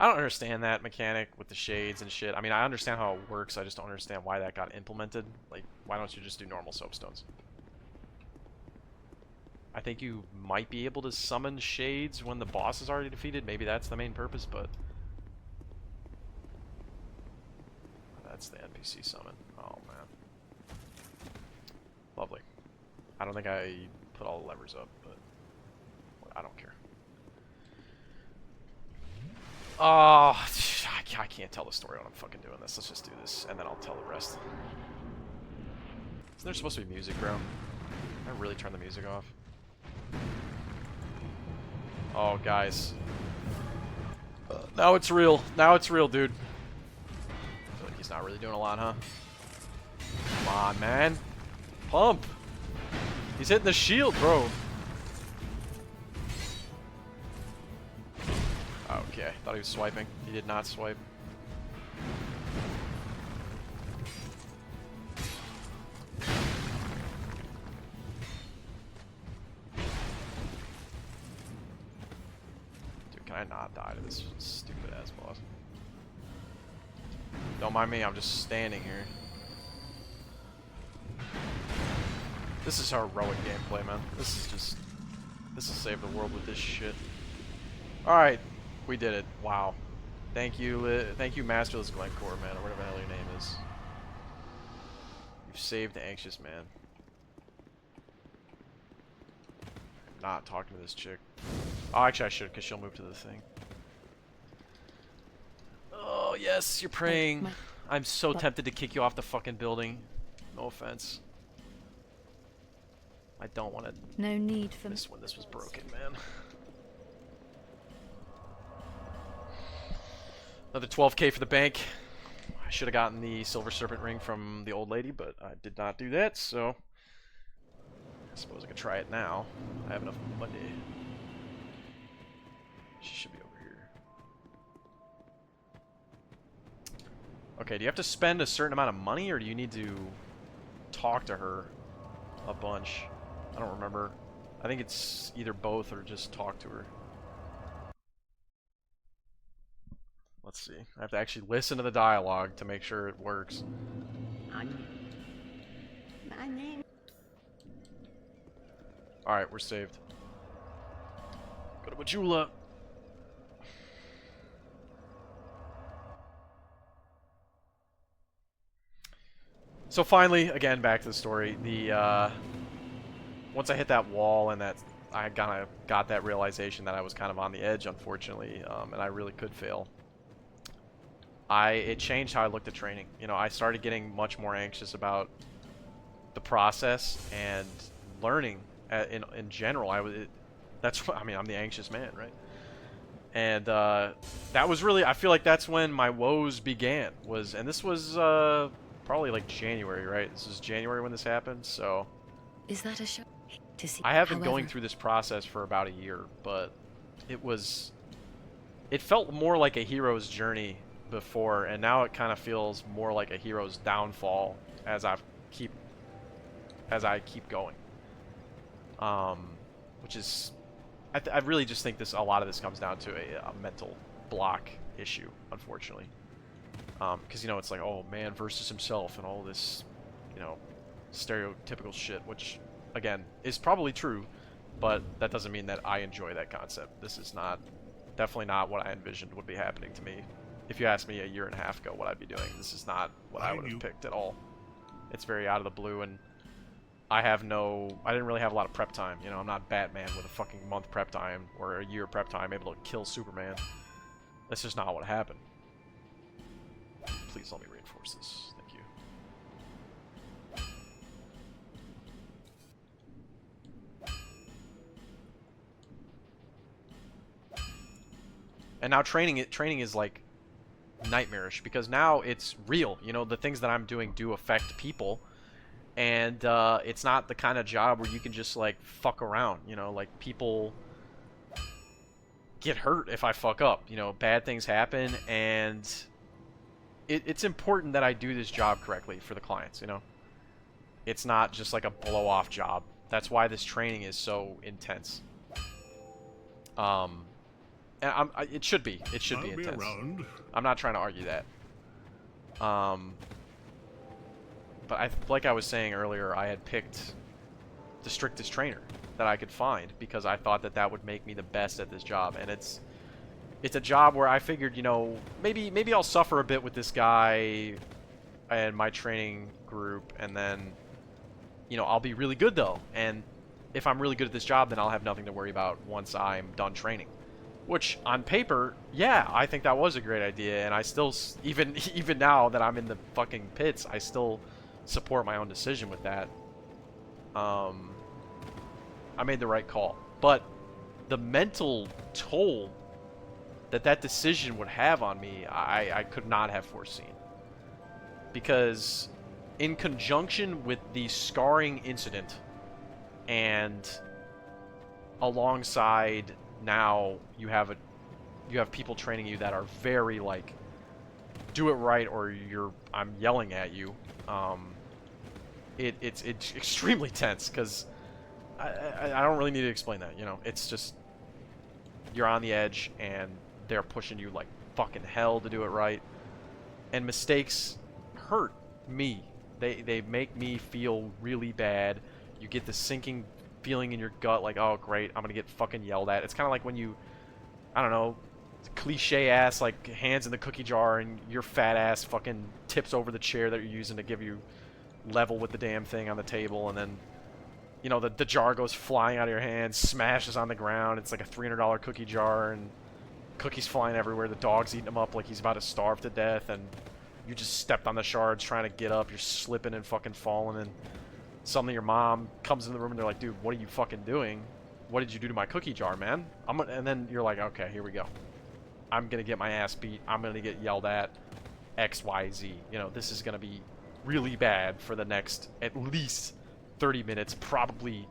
I don't understand that mechanic with the shades and shit. I mean, I understand how it works, I just don't understand why that got implemented. Like, why don't you just do normal soapstones? I think you might be able to summon shades when the boss is already defeated. Maybe that's the main purpose, but... That's the NPC summon. Oh, man. Lovely. I don't think I put all the levers up, but... I don't care. Oh, I can't tell the story when I'm fucking doing this. Let's just do this, and then I'll tell the rest. Isn't there supposed to be music, bro? I really turned the music off. Oh, guys. Now it's real. Now it's real, dude. I feel like he's not really doing a lot, huh? Come on, man. Pump. He's hitting the shield, bro. Okay, thought he was swiping. He did not swipe. Dude, can I not die to this stupid ass boss? Don't mind me, I'm just standing here. This is heroic gameplay, man. This is will save the world with this shit. Alright. We did it. Wow. Thank you, Masterless Glencore, man, or whatever the hell your name is. You've saved the anxious man. I'm not talking to this chick. Oh, actually I should, because she'll move to the thing. Oh, yes, you're praying. I'm so tempted to kick you off the fucking building. No offense. I don't want to... No need for... This when this was broken, man. Another 12k for the bank. I should have gotten the Silver Serpent ring from the old lady, but I did not do that, so... I suppose I could try it now. I have enough money. She should be over here. Okay, do you have to spend a certain amount of money, or do you need to talk to her a bunch? I don't remember. I think it's either both or just talk to her. Let's see. I have to actually listen to the dialogue to make sure it works. My name. Alright, we're saved. Go to Majula. So finally, again, back to the story. The once I hit that wall and that I kind of got that realization that I was kind of on the edge, unfortunately, and I really could fail. it changed how I looked at training. You know, I started getting much more anxious about the process and learning in general. That's what I mean. I'm the anxious man, right? And that was really, I feel like that's when my woes began. And this was probably like January, right? This is January when this happened. So Is that a show? To see. I have been going However, through this process for about a year, but it felt more like a hero's journey before, and now it kind of feels more like a hero's downfall as I keep going. Which is, I really just think a lot of this comes down to a mental block issue, unfortunately. Because, you know, it's like, oh, man versus himself and all this, you know, stereotypical shit, which, again, is probably true, but that doesn't mean that I enjoy that concept. This is definitely not what I envisioned would be happening to me. If you asked me a year and a half ago what I'd be doing, this is not what I would have picked at all. It's very out of the blue, and I didn't really have a lot of prep time. You know, I'm not Batman with a fucking month prep time or a year prep time able to kill Superman. That's just not what happened. Please let me reinforce this. Thank you. And now training is like nightmarish, because now it's real. You know, the things that I'm doing do affect people, and it's not the kind of job where you can just like fuck around. You know, like people get hurt if I fuck up. You know, bad things happen, and it's important that I do this job correctly for the clients. You know, it's not just like a blow-off job. That's why this training is so intense. And it should be. It should be intense. Around. I'm not trying to argue that. But like I was saying earlier, I had picked the strictest trainer that I could find because I thought that would make me the best at this job. And it's a job where I figured, you know, maybe I'll suffer a bit with this guy and my training group, and then, you know, I'll be really good though. And if I'm really good at this job, then I'll have nothing to worry about once I'm done training. Which, on paper, yeah, I think that was a great idea, and I still, even now that I'm in the fucking pits, I still support my own decision with that. I made the right call. But the mental toll that decision would have on me, I could not have foreseen. Because in conjunction with the scarring incident, and alongside now you have people training you that are very like, do it right or I'm yelling at you. It's extremely tense, because I don't really need to explain that. You know, it's just, you're on the edge and they're pushing you like fucking hell to do it right, and mistakes hurt me. They make me feel really bad. You get the sinking feeling in your gut, like, oh great, I'm gonna get fucking yelled at. It's kind of like when you, I don't know, cliche ass like hands in the cookie jar and your fat ass fucking tips over the chair that you're using to give you level with the damn thing on the table, and then, you know, the jar goes flying out of your hand, smashes on the ground. It's like a $300 cookie jar, and cookies flying everywhere. The dog's eating them up like he's about to starve to death, and you just stepped on the shards trying to get up. You're slipping and fucking falling, and suddenly your mom comes in the room and they're like, dude, what are you fucking doing? What did you do to my cookie jar, man? And then you're like, okay, here we go. I'm gonna get my ass beat. I'm gonna get yelled at. X, Y, Z. You know, this is gonna be really bad for the next at least 30 minutes, probably.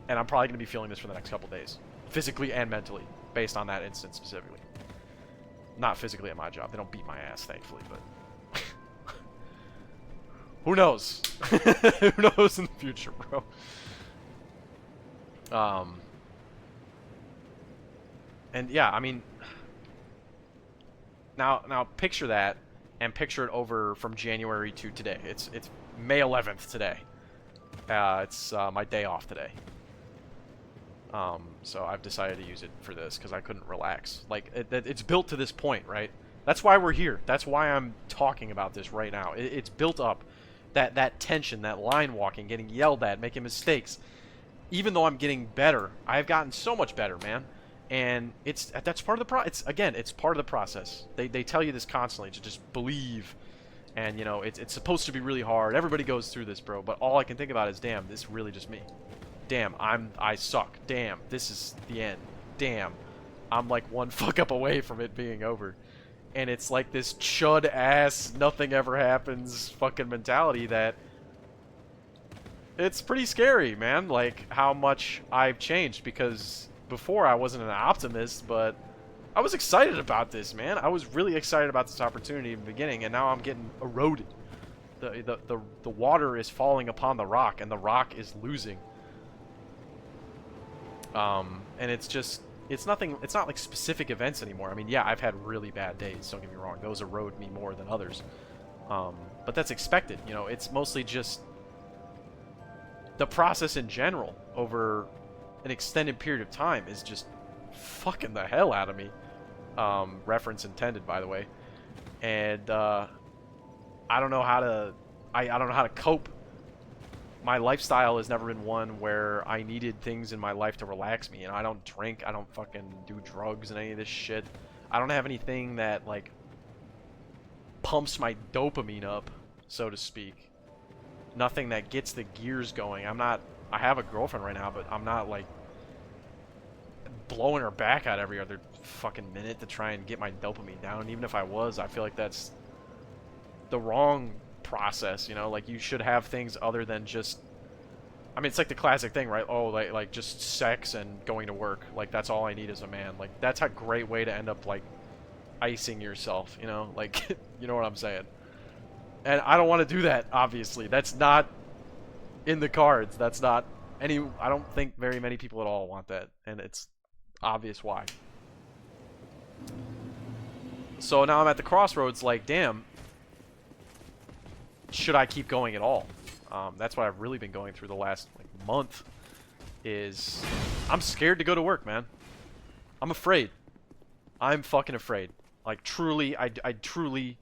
And I'm probably gonna be feeling this for the next couple days, physically and mentally, based on that instance specifically. Not physically at my job. They don't beat my ass, thankfully, but who knows? Who knows in the future, bro? And yeah, I mean, now picture that, and picture it over from January to today. It's May 11th today. It's my day off today. So I've decided to use it for this because I couldn't relax. Like, it's built to this point, right? That's why we're here. That's why I'm talking about this right now. It's built up. That tension, that line walking, getting yelled at, making mistakes. Even though I'm getting better, I've gotten so much better, man. And that's part of the it's part of the process. They tell you this constantly, to just believe. And you know, it's supposed to be really hard. Everybody goes through this, bro. But all I can think about is, damn, this is really just me. Damn, I suck. Damn, this is the end. Damn, I'm like one fuck up away from it being over. And it's like this chud ass, nothing ever happens fucking mentality that it's pretty scary, man. Like how much I've changed, because before I wasn't an optimist, but I was excited about this, man. I was really excited about this opportunity in the beginning, and now I'm getting eroded. The water is falling upon the rock, and the rock is losing. And it's just, it's not like specific events anymore. I mean, yeah, I've had really bad days, don't get me wrong. Those erode me more than others. But that's expected, you know. It's mostly just the process in general over an extended period of time is just fucking the hell out of me. Reference intended, by the way. And I don't know how to I don't know how to cope. My lifestyle has never been one where I needed things in my life to relax me. You know, I don't drink, I don't fucking do drugs and any of this shit. I don't have anything that like pumps my dopamine up, so to speak. Nothing that gets the gears going. I have a girlfriend right now, but I'm not like blowing her back out every other fucking minute to try and get my dopamine down. And even if I was, I feel like that's the wrong process, you know. Like, you should have things other than just, I mean, it's like the classic thing, right? Oh, like just sex and going to work. Like, that's all I need as a man. Like, that's a great way to end up like icing yourself, you know? Like, you know what I'm saying? And I don't want to do that, obviously. That's not in the cards. That's not I don't think very many people at all want that, and it's obvious why. So now I'm at the crossroads, like, damn, should I keep going at all? That's what I've really been going through the last like month. Is I'm scared to go to work, man. I'm afraid. I'm fucking afraid. Like, truly, I truly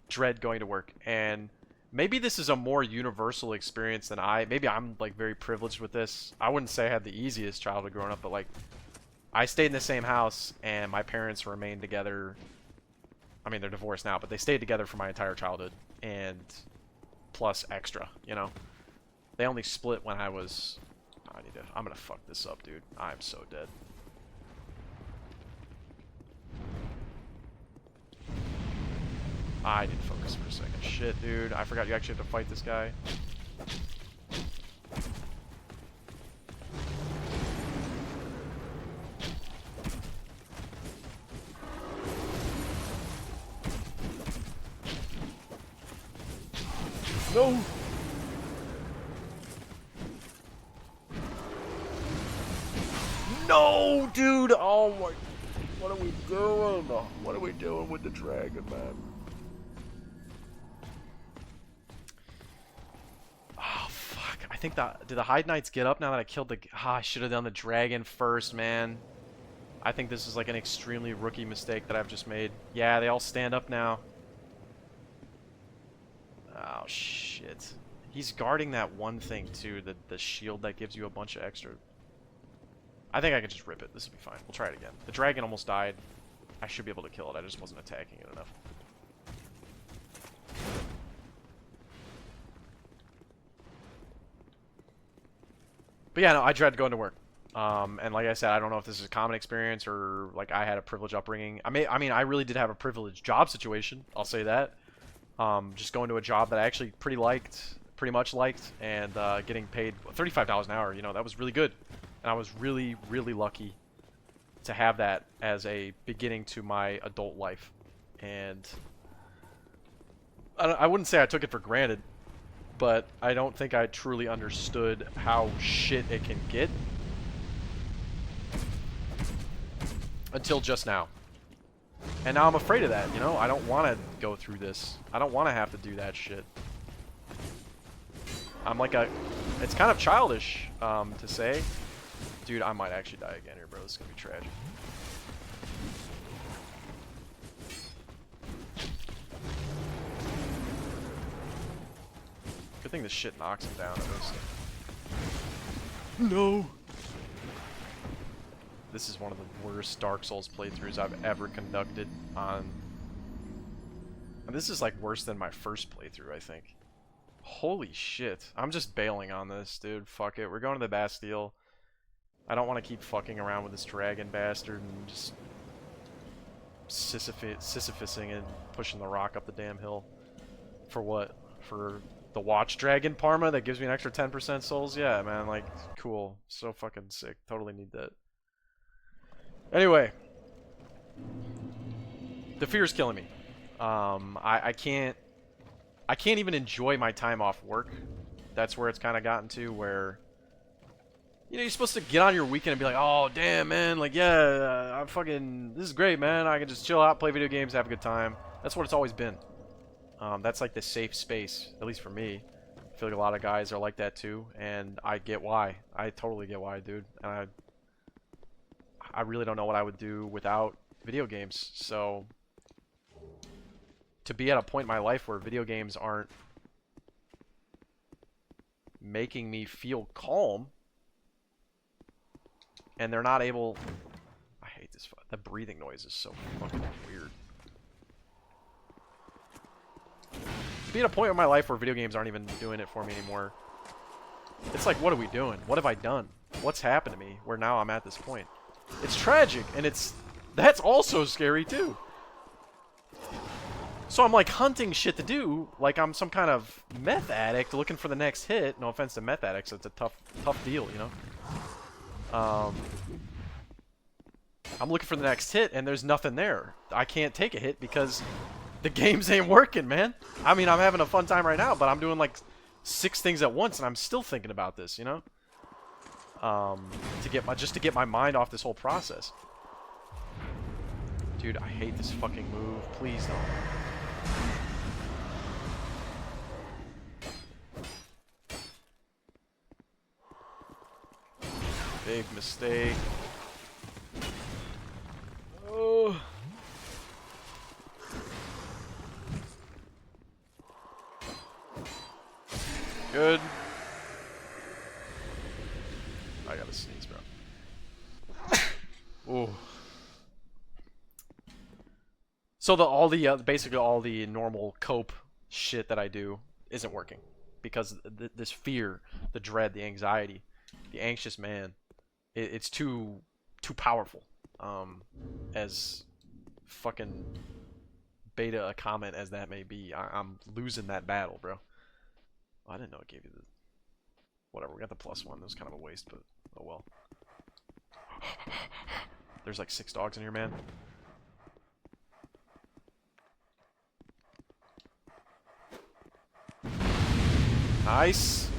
dread going to work. And maybe this is a more universal experience than maybe I'm like very privileged with this. I wouldn't say I had the easiest childhood growing up, but like, I stayed in the same house and my parents remained together. I mean, they're divorced now, but they stayed together for my entire childhood, and plus extra, you know. They only split when I was, I'm gonna fuck this up, dude. I'm so dead. I didn't focus for a second. Shit, dude. I forgot you actually have to fight this guy. No! No, dude! Oh my... What are we doing? What are we doing with the dragon, man? Oh, fuck. I think did the Hide Knights get up now that I killed the... I should have done the dragon first, man. I think this is like an extremely rookie mistake that I've just made. Yeah, they all stand up now. Oh, shit. He's guarding that one thing, too. The shield that gives you a bunch of extra... I think I can just rip it. This will be fine. We'll try it again. The dragon almost died. I should be able to kill it. I just wasn't attacking it enough. But yeah, no, I dread going to work. And like I said, I don't know if this is a common experience or like I had a privileged upbringing. I mean, I really did have a privileged job situation. I'll say that. Just going to a job that I actually pretty much liked, and getting paid $35 an hour. You know, that was really good. And I was really, really lucky to have that as a beginning to my adult life. And I wouldn't say I took it for granted, but I don't think I truly understood how shit it can get until just now. And now I'm afraid of that, you know? I don't want to go through this. I don't want to have to do that shit. I'm like it's kind of childish to say. Dude, I might actually die again here, bro. This is gonna be tragic. Good thing this shit knocks him down at least. No! this is one of the worst Dark Souls playthroughs I've ever conducted on... And this is like worse than my first playthrough, I think. Holy shit. I'm just bailing on this, dude. Fuck it. We're going to the Bastille. I don't want to keep fucking around with this dragon bastard and just Sisyphusing and pushing the rock up the damn hill. For what? For the Watch Dragon Parma that gives me an extra 10% souls? Yeah, man, like, cool. So fucking sick. Totally need that. Anyway. The fear is killing me. I can't even enjoy my time off work. That's where it's kind of gotten to, where, you know, you're supposed to get on your weekend and be like, oh, damn, man, like, yeah, I'm fucking, this is great, man. I can just chill out, play video games, have a good time. That's what it's always been. That's like the safe space, at least for me. I feel like a lot of guys are like that too, and I get why. I totally get why, dude. And I really don't know what I would do without video games. So to be at a point in my life where video games aren't making me feel calm, and they're not able... I hate this. The breathing noise is so fucking weird. To be at a point in my life where video games aren't even doing it for me anymore, it's like, what are we doing? What have I done? What's happened to me where now I'm at this point? It's tragic, and that's also scary too. So I'm like hunting shit to do, like I'm some kind of meth addict looking for the next hit. No offense to meth addicts, it's a tough deal, you know. I'm looking for the next hit, and there's nothing there. I can't take a hit because the games ain't working, man. I mean, I'm having a fun time right now, but I'm doing like 6 things at once, and I'm still thinking about this, you know. Just to get my mind off this whole process. Dude, I hate this fucking move. Please don't. Big mistake. Oh. Good. I gotta sneeze, bro. Ooh. So basically all the normal cope shit that I do isn't working because this fear, the dread, the anxiety, the anxious man, it's too powerful. As fucking beta a comment as that may be, I'm losing that battle, bro. Oh, I didn't know it gave you the... Whatever, we got the +1. That was kind of a waste, but oh well. There's like 6 dogs in here, man. Nice.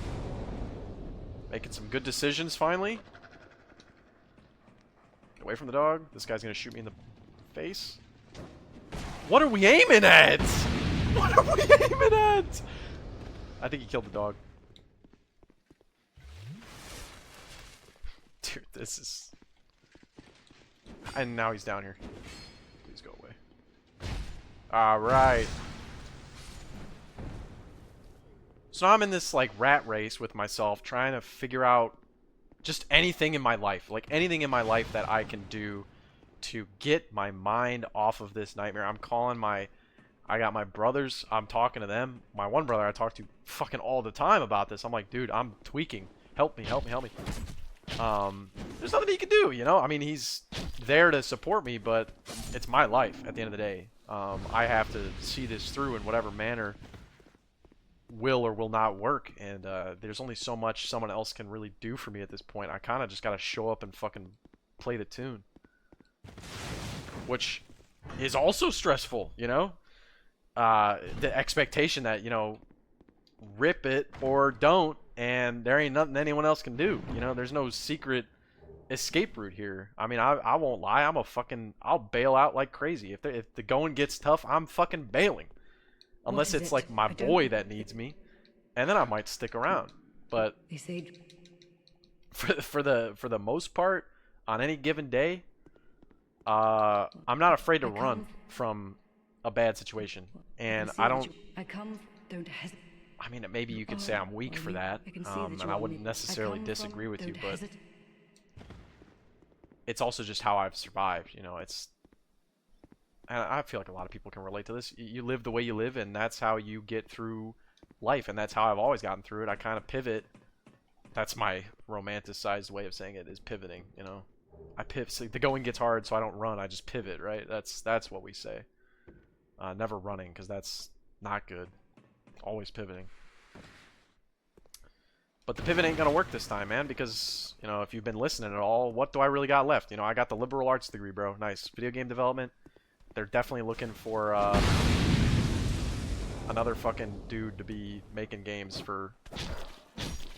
Making some good decisions, finally. Get away from the dog. This guy's gonna shoot me in the face. What are we aiming at? What are we aiming at? I think he killed the dog. Dude, this is... And now he's down here. Please go away. Alright. So now I'm in this, like, rat race with myself, trying to figure out just anything in my life. Like, anything in my life that I can do to get my mind off of this nightmare. I'm calling I got my brothers. I'm talking to them. My one brother I talk to fucking all the time about this. I'm like, dude, I'm tweaking. Help me, help me, help me. There's nothing he can do, you know? I mean, he's there to support me, but it's my life at the end of the day. I have to see this through in whatever manner will or will not work, and there's only so much someone else can really do for me at this point. I kind of just got to show up and fucking play the tune. Which is also stressful, you know? The expectation that, you know, rip it or don't, and there ain't nothing anyone else can do. You know, there's no secret escape route here. I mean, I won't lie. I'll bail out like crazy. If the going gets tough, I'm fucking bailing. Unless it's like my boy that needs me, and then I might stick around. But for the most part, on any given day, I'm not afraid to run from a bad situation, and I don't. I mean, maybe you could say I'm weak for that, and I wouldn't necessarily disagree with you, but it's also just how I've survived. You know, it's and I feel like a lot of people can relate to this. You live the way you live, and that's how you get through life, and that's how I've always gotten through it. I kind of pivot. That's my romanticized way of saying it, is pivoting, you know. I pivot. So the going gets hard, so I don't run. I just pivot, right? That's what we say. Never running, because that's not good. Always pivoting. But the pivot ain't gonna work this time, man, because, you know, if you've been listening at all, what do I really got left? You know, I got the liberal arts degree, bro. Nice. Video game development. They're definitely looking for another fucking dude to be making games for.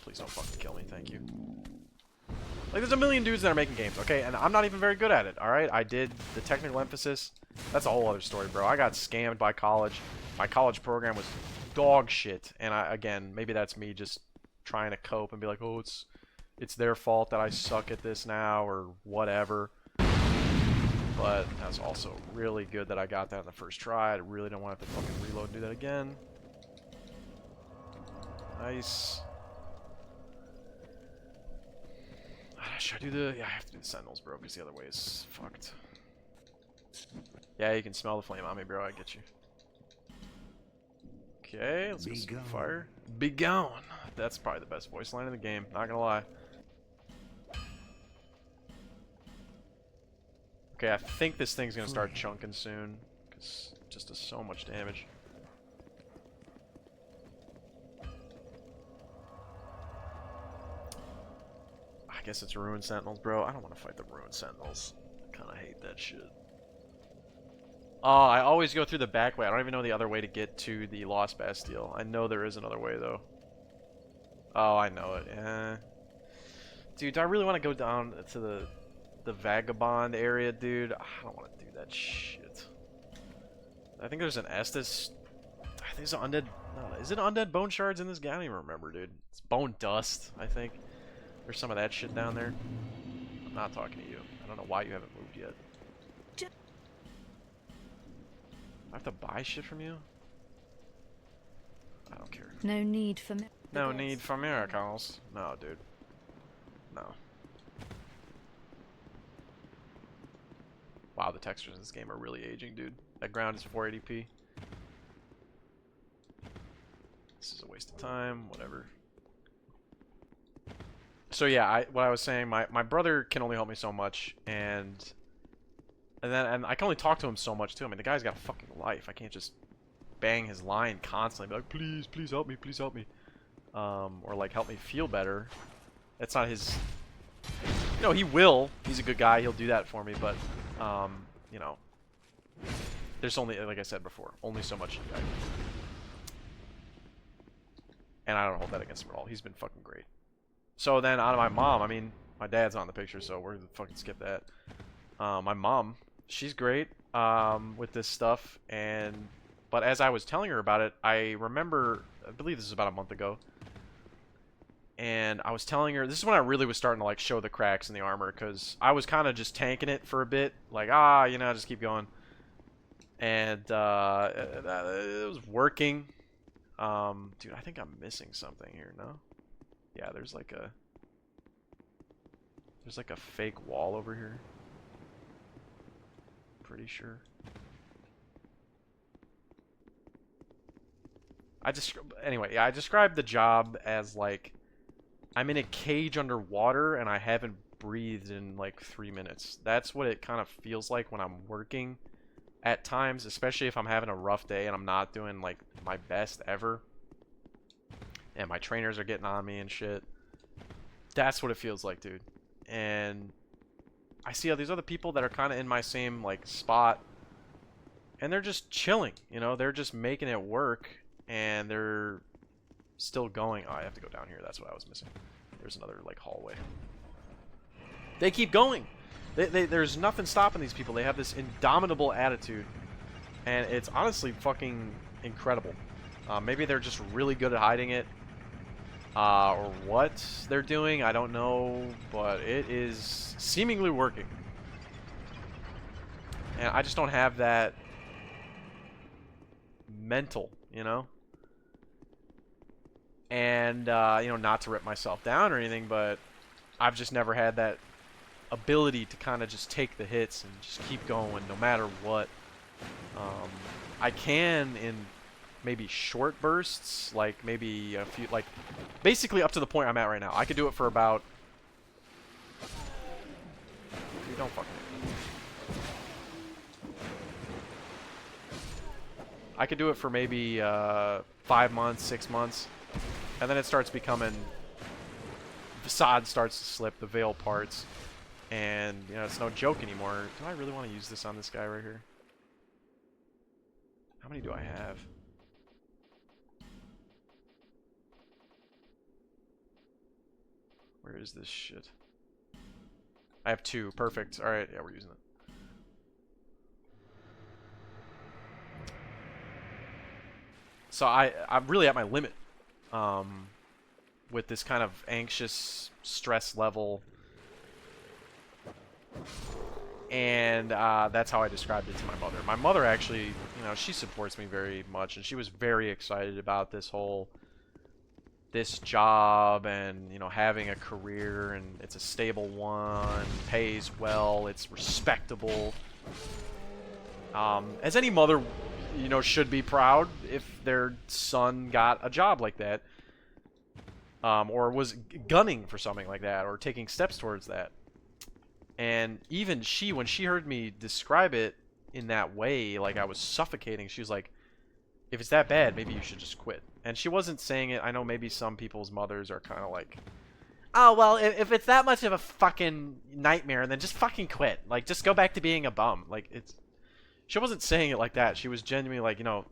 Please don't fucking kill me, thank you. Like, there's a million dudes that are making games, okay? And I'm not even very good at it, alright? I did the technical emphasis. That's a whole other story, bro. I got scammed by college. My college program was dog shit. And again, maybe that's me just trying to cope and be like, oh, it's their fault that I suck at this now, or whatever. But that's also really good that I got that in the first try. I really don't want to have to fucking reload and do that again. Nice. Should I do the... Yeah, I have to do the Sentinels, bro, because the other way is fucked. Yeah, you can smell the flame on me, bro. I get you. Okay, let's go some fire. Be gone. That's probably the best voice line in the game, not gonna lie. Okay, I think this thing's gonna start chunking soon, because it just does so much damage. I guess it's Ruined Sentinels, bro. I don't want to fight the Ruined Sentinels. I kind of hate that shit. Oh, I always go through the back way. I don't even know the other way to get to the Lost Bastille. I know there is another way, though. Oh, I know it. Yeah. Dude, do I really want to go down to the Vagabond area, dude? I don't want to do that shit. I think there's an Estus. I think there's an undead. No, is it undead bone shards in this game? I don't even remember, dude. It's bone dust, I think. There's some of that shit down there. I'm not talking to you. I don't know why you haven't moved yet. I have to buy shit from you? I don't care. No need for No need for miracles. No, dude. No. Wow, the textures in this game are really aging, dude. That ground is 480p. This is a waste of time. Whatever. So yeah, what I was saying, my brother can only help me so much, and I can only talk to him so much too. I mean, the guy's got a fucking life. I can't just bang his line constantly, be like, please help me, or like help me feel better. That's not his. You know, he will. He's a good guy. He'll do that for me, but you know, there's only, like I said before, only so much you can do. And I don't hold that against him at all. He's been fucking great. So then out of my mom, I mean, my dad's not in the picture, so we're gonna fucking skip that. My mom, she's great with this stuff, but as I was telling her about it, I remember, I believe this is about a month ago, and I was telling her, this is when I really was starting to like show the cracks in the armor, because I was kind of just tanking it for a bit, like, you know, just keep going, and it was working. Dude, I think I'm missing something here, no? Yeah, there's like a fake wall over here. Pretty sure. Anyway, yeah, I described the job as like I'm in a cage underwater and I haven't breathed in like 3 minutes. That's what it kind of feels like when I'm working at times, especially if I'm having a rough day and I'm not doing like my best ever. And my trainers are getting on me and shit. That's what it feels like, dude. And I see all these other people that are kind of in my same like spot, and they're just chilling, you know, they're just making it work, and they're still going. Oh, I have to go down here. That's what I was missing. There's another like hallway. They keep going. There's nothing stopping these people. They have this indomitable attitude, and it's honestly fucking incredible. Maybe they're just really good at hiding it, or what they're doing, I don't know, but it is seemingly working. And I just don't have that mental, you know? And, you know, not to rip myself down or anything, but I've just never had that ability to kind of just take the hits and just keep going no matter what. I can in maybe short bursts, like maybe a few, like basically up to the point I'm at right now. I could do it for about. Dude, don't fucking. I could do it for maybe 5 months, 6 months, and then it starts becoming. Facade starts to slip, the veil parts, and you know it's no joke anymore. Do I really want to use this on this guy right here? How many do I have? Where is this shit? I have 2. Perfect. Alright, yeah, we're using it. So I'm really at my limit with this kind of anxious stress level. And that's how I described it to my mother. My mother actually, you know, she supports me very much, and she was very excited about this job and, you know, having a career, and it's a stable one, pays well, it's respectable. As any mother, you know, should be proud if their son got a job like that, or was gunning for something like that, or taking steps towards that. And even she, when she heard me describe it in that way, like I was suffocating, she was like, if it's that bad, maybe you should just quit. And she wasn't saying it. I know maybe some people's mothers are kind of like, oh, well, if it's that much of a fucking nightmare, then just fucking quit. Like, just go back to being a bum. Like, it's... She wasn't saying it like that. She was genuinely like, you know,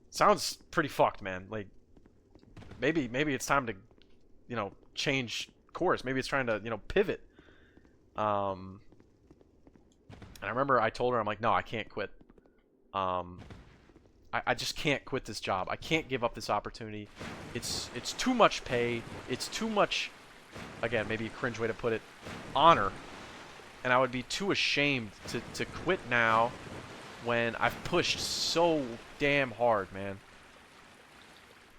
sounds pretty fucked, man. Like, maybe it's time to, you know, change course. Maybe it's trying to, you know, pivot. And I remember I told her, I'm like, no, I can't quit. I just can't quit this job. I can't give up this opportunity. It's too much pay. It's too much, again, maybe a cringe way to put it, honor. And I would be too ashamed to quit now when I've pushed so damn hard, man.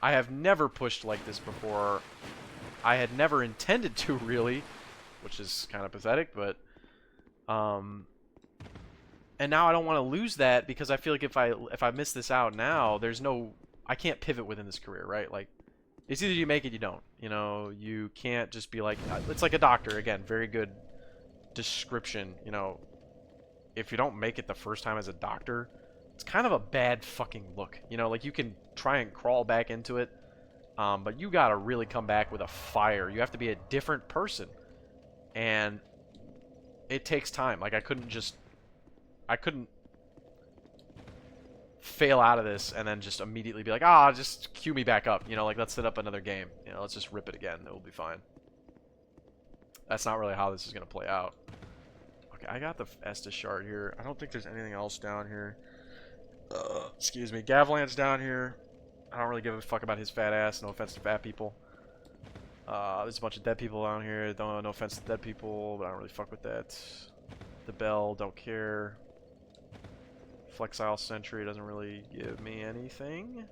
I have never pushed like this before. I had never intended to, really, which is kind of pathetic, but and now I don't want to lose that, because I feel like if I miss this out now, I can't pivot within this career, right? Like, it's either you make it, you don't. You know, you can't just be like, it's like a doctor, again, very good description, you know. If you don't make it the first time as a doctor, it's kind of a bad fucking look. You know, like, you can try and crawl back into it, but you gotta really come back with a fire. You have to be a different person. And it takes time. Like, I couldn't fail out of this and then just immediately be like, just cue me back up. You know, like, let's set up another game. You know, let's just rip it again. It will be fine. That's not really how this is going to play out. Okay, I got the Estus shard here. I don't think there's anything else down here. Excuse me. Gavlan's down here. I don't really give a fuck about his fat ass. No offense to fat people. There's a bunch of dead people down here. No offense to dead people, but I don't really fuck with that. The bell, don't care. Flexile Sentry doesn't really give me anything.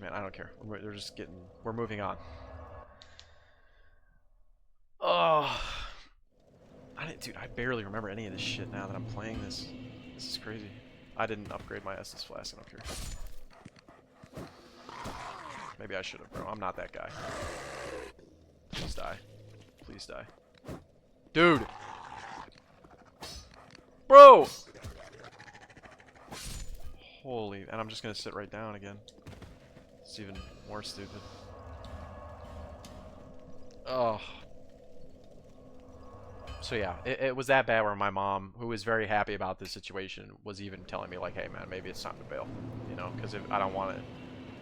Man, I don't care. They're just getting... We're moving on. Oh, dude, I barely remember any of this shit now that I'm playing this. This is crazy. I didn't upgrade my Estus Flask. I don't care. Maybe I should have, bro. I'm not that guy. Please die. Please die. Dude! Bro! Holy... And I'm just gonna sit right down again. It's even more stupid. Oh. So yeah, it was that bad where my mom, who was very happy about this situation, was even telling me like, hey man, maybe it's time to bail. You know, because if I don't want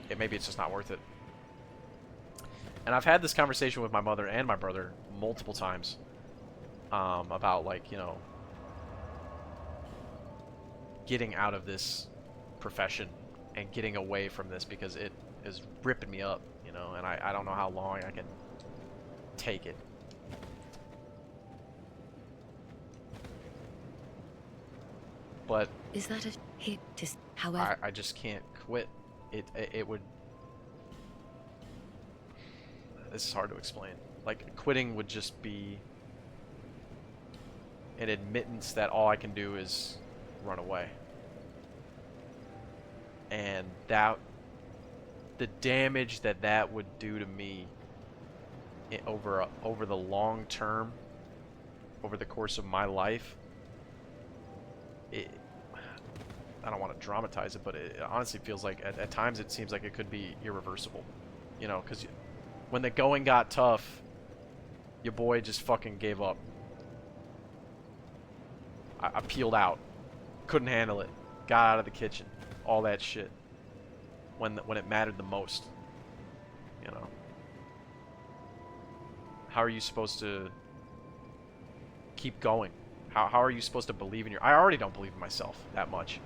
it, maybe it's just not worth it. And I've had this conversation with my mother and my brother multiple times about, like, you know, getting out of this profession and getting away from this, because it is ripping me up, you know, and I don't know how long I can take it. But is that a hit? However, I just can't quit. it would. This is hard to explain. Like, quitting would just be an admittance that all I can do is run away. And that, the damage that that would do to me over the long term, over the course of my life, I don't want to dramatize it, but it honestly feels like at times it seems like it could be irreversible. You know, because when the going got tough, your boy just fucking gave up. I peeled out. Couldn't handle it. Got out of the kitchen. All that shit. When it mattered the most. You know. How are you supposed to keep going? How are you supposed to believe in I already don't believe in myself that much.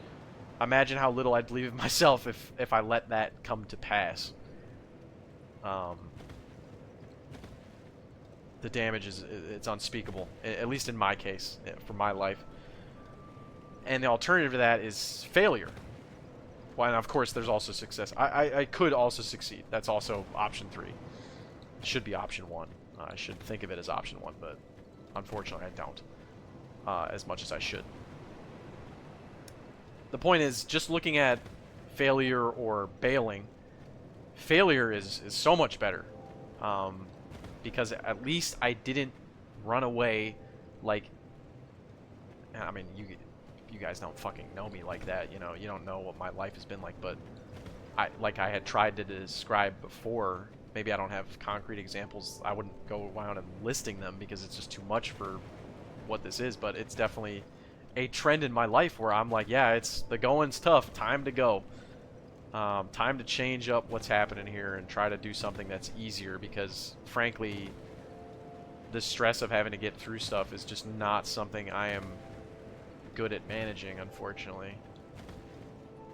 Imagine how little I'd believe in myself if I let that come to pass. The damage it's unspeakable, at least in my case, for my life. And the alternative to that is failure. Well, and of course there's also success. I could also succeed. That's also option 3. It should be option 1. I should think of it as option 1, but unfortunately I don't. As much as I should. The point is, just looking at failure or bailing, failure is so much better. Because at least I didn't run away like... I mean, you guys don't fucking know me like that, you know. You don't know what my life has been like, but like I had tried to describe before, maybe I don't have concrete examples. I wouldn't go around and listing them because it's just too much for what this is, but it's definitely a trend in my life where I'm like, yeah, the going's tough, time to go. Time to change up what's happening here and try to do something that's easier, because frankly the stress of having to get through stuff is just not something I am good at managing, unfortunately.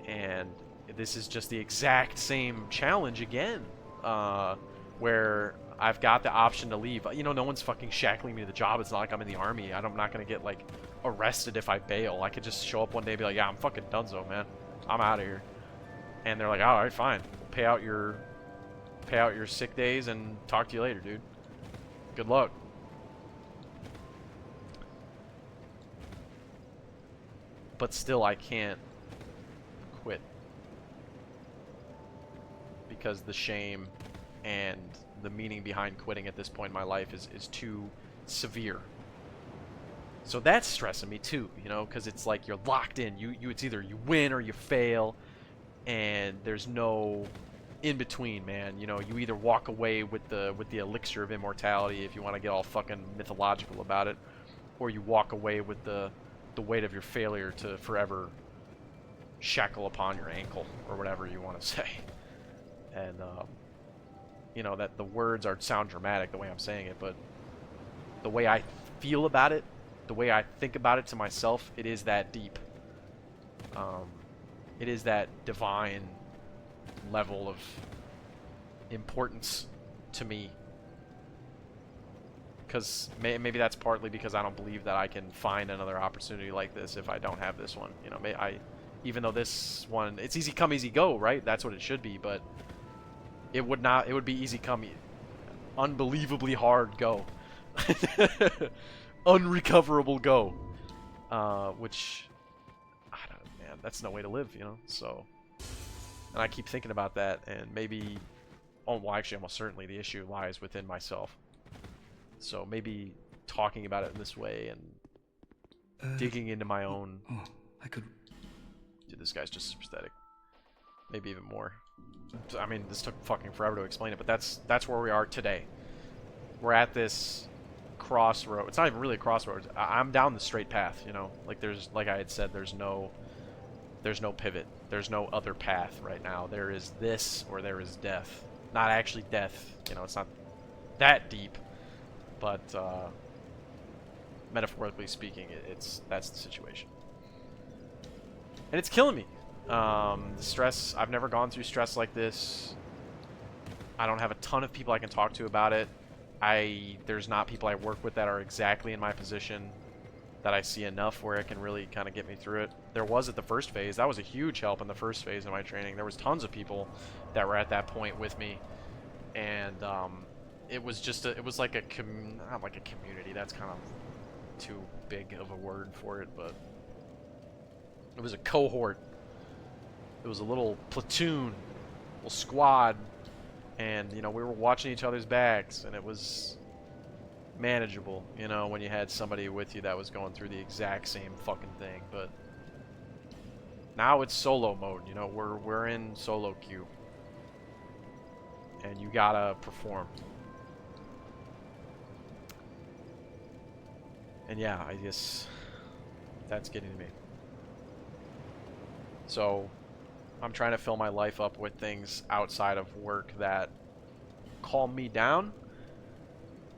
And this is just the exact same challenge again, where I've got the option to leave. You know, no one's fucking shackling me to the job. It's not like I'm in the army. I'm not gonna get like arrested if I bail. I could just show up one day and be like, yeah, I'm fucking donezo, man, I'm out of here. And they're like, all right, fine, pay out your sick days and talk to you later, dude. Good luck. But still, I can't quit because the shame and the meaning behind quitting at this point in my life is too severe. So that's stressing me too, you know, because it's like you're locked in. It's either you win or you fail, and there's no in between, man. You know, you either walk away with the elixir of immortality, if you want to get all fucking mythological about it, or you walk away with the weight of your failure to forever shackle upon your ankle, or whatever you want to say. And you know, that the words sound dramatic the way I'm saying it, but the way I feel about it, the way I think about it to myself, it is that deep. It is that divine level of importance to me. Because maybe that's partly because I don't believe that I can find another opportunity like this if I don't have this one. You know, even though this one, it's easy come, easy go, right? That's what it should be, but it would not. It would be easy come, unbelievably hard go, unrecoverable go, which I don't know, man. That's no way to live, you know. So, and I keep thinking about that, and maybe, well, actually, almost certainly, the issue lies within myself. So maybe talking about it in this way and digging into my own... Oh, I could... Dude, this guy's just pathetic. Maybe even more. I mean, this took fucking forever to explain it, but that's where we are today. We're at this crossroad. It's not even really a crossroads. I'm down the straight path, you know? Like like I had said, there's no pivot. There's no other path right now. There is this or there is death. Not actually death. You know, it's not that deep. But metaphorically speaking, that's the situation, and it's killing me. The stress. I've never gone through stress like this. I don't have a ton of people I can talk to about it. There's not people I work with that are exactly in my position. that I see enough where it can really kind of get me through it. There was at the first phase. That was a huge help in the first phase of my training. There was tons of people that were at that point with me, and it was just it was like not like a community. That's kind of too big of a word for it, but it was a cohort. It was a little platoon, little squad, and you know, we were watching each other's backs, and it was manageable, you know, when you had somebody with you that was going through the exact same fucking thing. But now it's solo mode, you know, we're in solo queue, and you gotta perform. And yeah, I guess that's getting to me. So I'm trying to fill my life up with things outside of work that calm me down.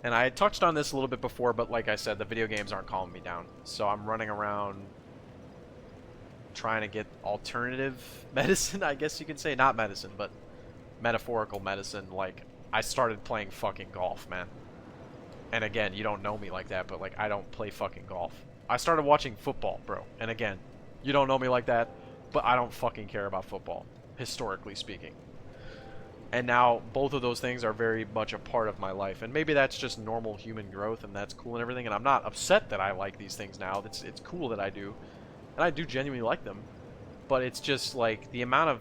And I had touched on this a little bit before, but like I said, the video games aren't calming me down. So I'm running around trying to get alternative medicine, I guess you can say. Not medicine, but metaphorical medicine. Like, I started playing fucking golf, man. And again, you don't know me like that, but like, I don't play fucking golf. I started watching football, bro. And again, you don't know me like that, but I don't fucking care about football, historically speaking. And now both of those things are very much a part of my life. And maybe that's just normal human growth, and that's cool and everything. And I'm not upset that I like these things now. It's cool that I do. And I do genuinely like them. But it's just like the amount of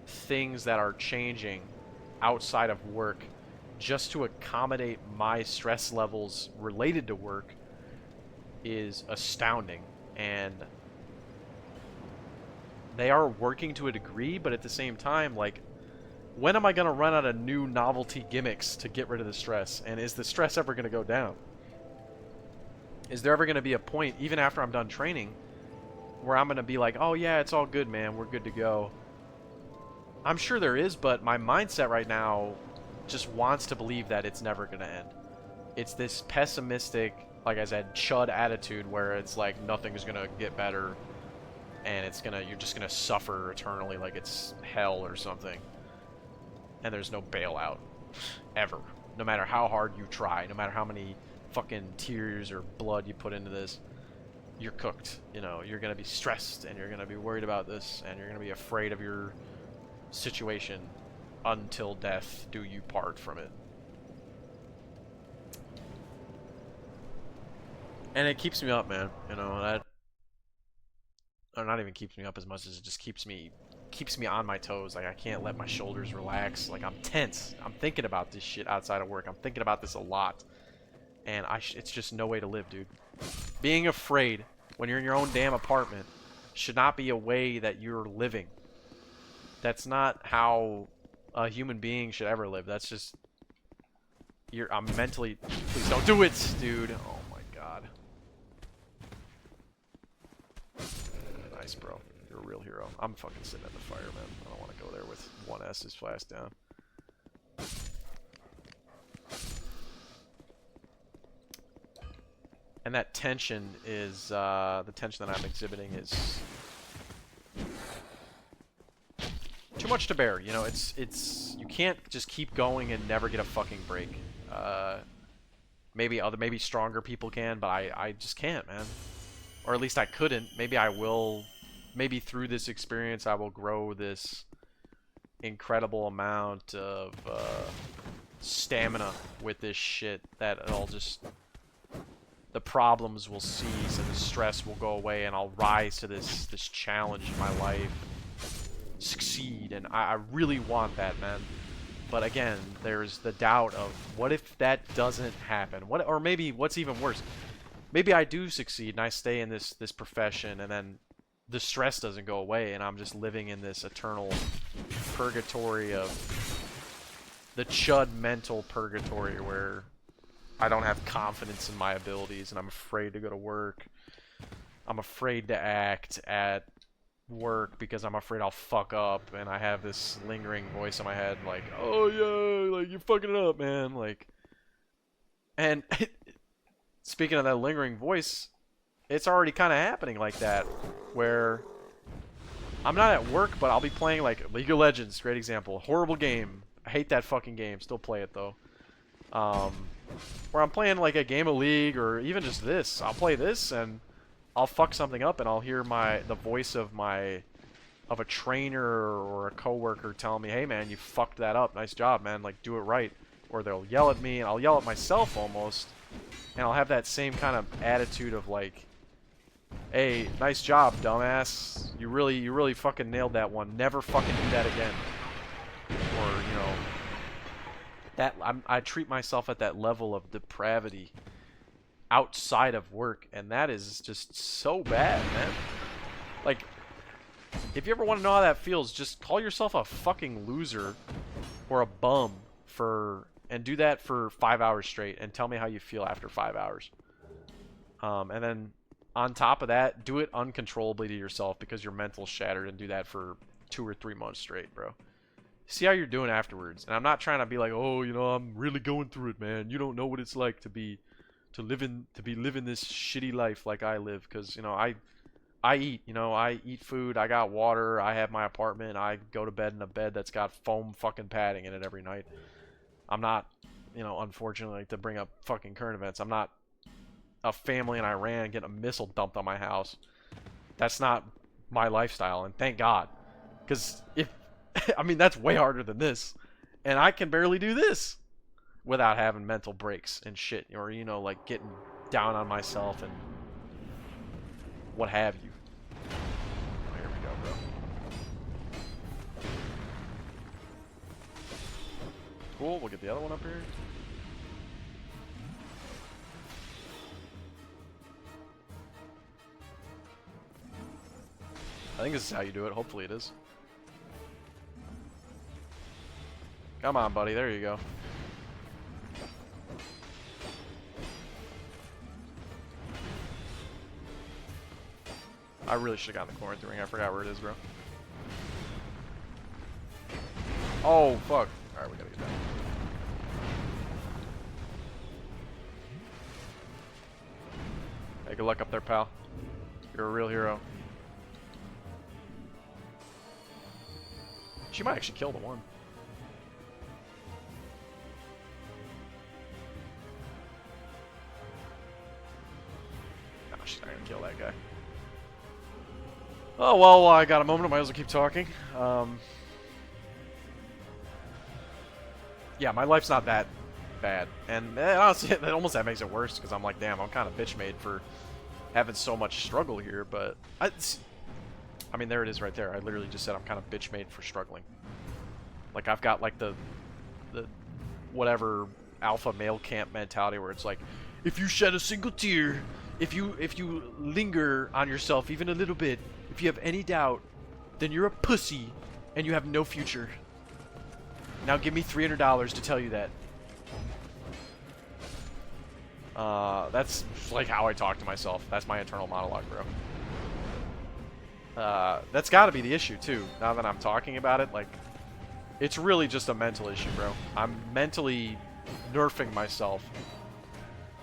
things that are changing outside of work just to accommodate my stress levels related to work is astounding. And they are working to a degree, but at the same time, like, when am I going to run out of new novelty gimmicks to get rid of the stress? And is the stress ever going to go down? Is there ever going to be a point, even after I'm done training, where I'm going to be like, oh yeah, it's all good, man, we're good to go? I'm sure there is, but my mindset right now just wants to believe that it's never going to end. It's this pessimistic, like I said, chud attitude where it's like nothing's going to get better, and you're just going to suffer eternally like it's hell or something. And there's no bailout, ever. No matter how hard you try, no matter how many fucking tears or blood you put into this, you're cooked. You know, you're gonna be stressed, and you're gonna be worried about this, and you're gonna be afraid of your situation until death do you part from it. And it keeps me up, man. You know, that, or not even keeps me up as much as it just keeps me on my toes. Like, I can't let my shoulders relax. Like, I'm tense. I'm thinking about this shit outside of work. I'm thinking about this a lot. And it's just no way to live, dude. Being afraid when you're in your own damn apartment should not be a way that you're living. That's not how a human being should ever live. That's just... I'm mentally... Please don't do it, dude. Oh my god. Nice, bro. You're a real hero. I'm fucking sitting at the fire, man. I don't want to go there with one S's flash down. And that tension is, the tension that I'm exhibiting is too much to bear. You know, you can't just keep going and never get a fucking break. Maybe stronger people can, but I just can't, man. Or at least I couldn't. Maybe I will. Maybe through this experience I will grow this incredible amount of stamina with this shit that it'll just... The problems will cease and the stress will go away, and I'll rise to this challenge in my life. Succeed, and I really want that, man. But again, there's the doubt of, what if that doesn't happen? Or maybe what's even worse, maybe I do succeed and I stay in this profession, and then the stress doesn't go away, and I'm just living in this eternal purgatory of the chud mental purgatory where I don't have confidence in my abilities, and I'm afraid to go to work. I'm afraid to act at work because I'm afraid I'll fuck up, and I have this lingering voice in my head like, oh yeah, like, you're fucking it up, man. Like, and speaking of that lingering voice, it's already kind of happening like that, where I'm not at work, but I'll be playing like League of Legends, great example, horrible game, I hate that fucking game, still play it though. where I'm playing like a game of League or even just this. I'll play this and I'll fuck something up and I'll hear the voice of a trainer or a coworker telling me, "Hey man, you fucked that up. Nice job, man. Like do it right." Or they'll yell at me and I'll yell at myself almost, and I'll have that same kind of attitude of like, "Hey, nice job, dumbass. You really fucking nailed that one. Never fucking do that again." Or, you know, I treat myself at that level of depravity outside of work, and that is just so bad, man. Like, if you ever want to know how that feels, just call yourself a fucking loser or a bum and do that for 5 hours straight and tell me how you feel after 5 hours. And then on top of that, do it uncontrollably to yourself because your mental's shattered, and do that for 2 or 3 months straight, bro. See how you're doing afterwards. And I'm not trying to be like, "Oh, you know, I'm really going through it, man. You don't know what it's like to be living this shitty life like I live." Because, you know, I eat, you know, I eat food, I got water, I have my apartment, I go to bed in a bed that's got foam fucking padding in it every night. I'm not, you know, unfortunately, to bring up fucking current events, I'm not a family in Iran getting a missile dumped on my house. That's not my lifestyle, and thank God. Because if, I mean, that's way harder than this. And I can barely do this without having mental breaks and shit, or, you know, like getting down on myself and what have you. Oh, here we go, bro. Cool, we'll get the other one up here. I think this is how you do it. Hopefully it is. Come on, buddy. There you go. I really should have gotten the quarantine ring. I forgot where it is, bro. Oh, fuck. Alright, we gotta get down. Hey, good luck up there, pal. You're a real hero. She might actually kill the one. No, she's not gonna kill that guy. Oh, well, I got a moment. I might as well keep talking. Yeah, my life's not that bad. And honestly, that makes it worse, because I'm like, damn, I'm kind of bitch made for having so much struggle here. But, I mean, there it is right there. I literally just said I'm kind of bitch made for struggling. Like, I've got, like, the whatever alpha male camp mentality where it's like, if you shed a single tear, if you linger on yourself even a little bit, if you have any doubt, then you're a pussy and you have no future. Now give me $300 to tell you that. That's like how I talk to myself. That's my internal monologue, bro. That's got to be the issue too. Now that I'm talking about it, like, it's really just a mental issue, bro. I'm mentally nerfing myself,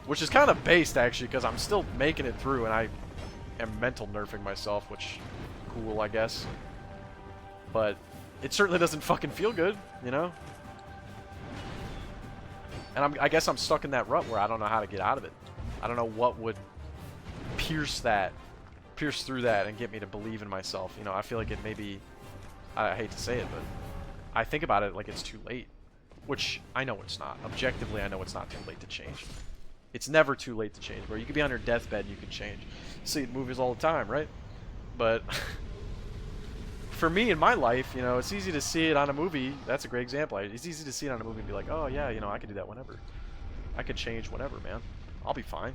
which is kind of based actually, because I'm still making it through, and I am mental nerfing myself, which cool, I guess. But it certainly doesn't fucking feel good, you know? And I guess I'm stuck in that rut where I don't know how to get out of it. I don't know what would pierce through that and get me to believe in myself. You know, I feel like it maybe, I hate to say it, but I think about it like it's too late. Which, I know it's not. Objectively, I know it's not too late to change. It's never too late to change, bro. You could be on your deathbed and you can change. You see it in movies all the time, right? But for me in my life, you know, it's easy to see it on a movie. That's a great example. It's easy to see it on a movie and be like, oh yeah, you know, I could do that whenever. I could change whenever, man. I'll be fine.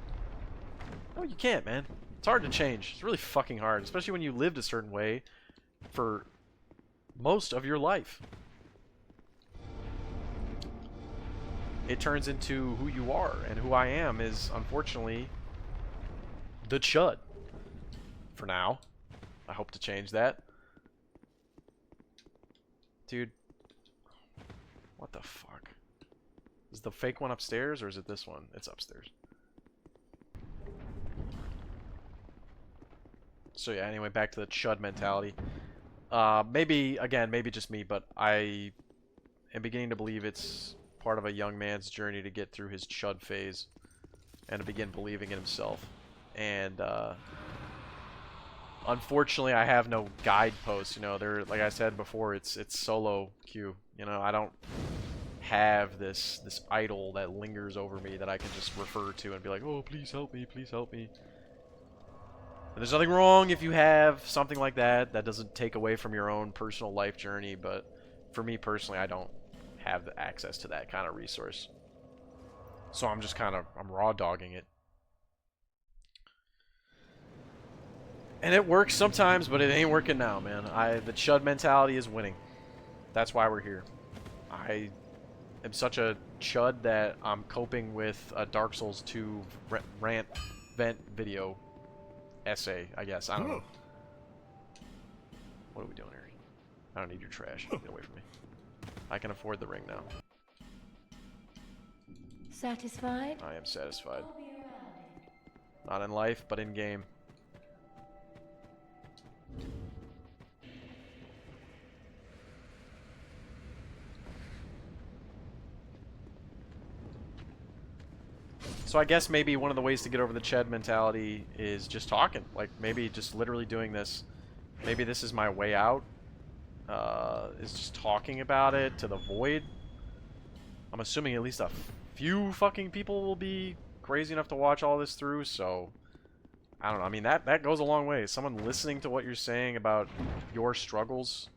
No, you can't, man. It's hard to change. It's really fucking hard, especially when you lived a certain way for most of your life. It turns into who you are, and who I am is, unfortunately, the chud. For now. I hope to change that. Dude. What the fuck? Is the fake one upstairs, or is it this one? It's upstairs. So yeah, anyway, back to the chud mentality. Maybe, again, maybe just me, but I am beginning to believe it's part of a young man's journey to get through his chud phase and to begin believing in himself. And unfortunately, I have no guideposts. You know, like I said before, it's solo queue. You know, I don't have this idol that lingers over me that I can just refer to and be like, oh, please help me, please help me. And there's nothing wrong if you have something like that. That doesn't take away from your own personal life journey, but for me personally, I don't have the access to that kind of resource. So I'm just I'm raw dogging it. And it works sometimes, but it ain't working now, man. The chud mentality is winning. That's why we're here. I am such a chud that I'm coping with a Dark Souls 2 rant vent video essay, I guess. I don't know. What are we doing here? I don't need your trash. Get away from me. I can afford the ring now. Satisfied? I am satisfied. Not in life, but in game. So I guess maybe one of the ways to get over the Ched mentality is just talking. Like, maybe just literally doing this. Maybe this is my way out. Is just talking about it to the void. I'm assuming at least a few fucking people will be crazy enough to watch all this through, so... I don't know. I mean, that goes a long way. Someone listening to what you're saying about your struggles,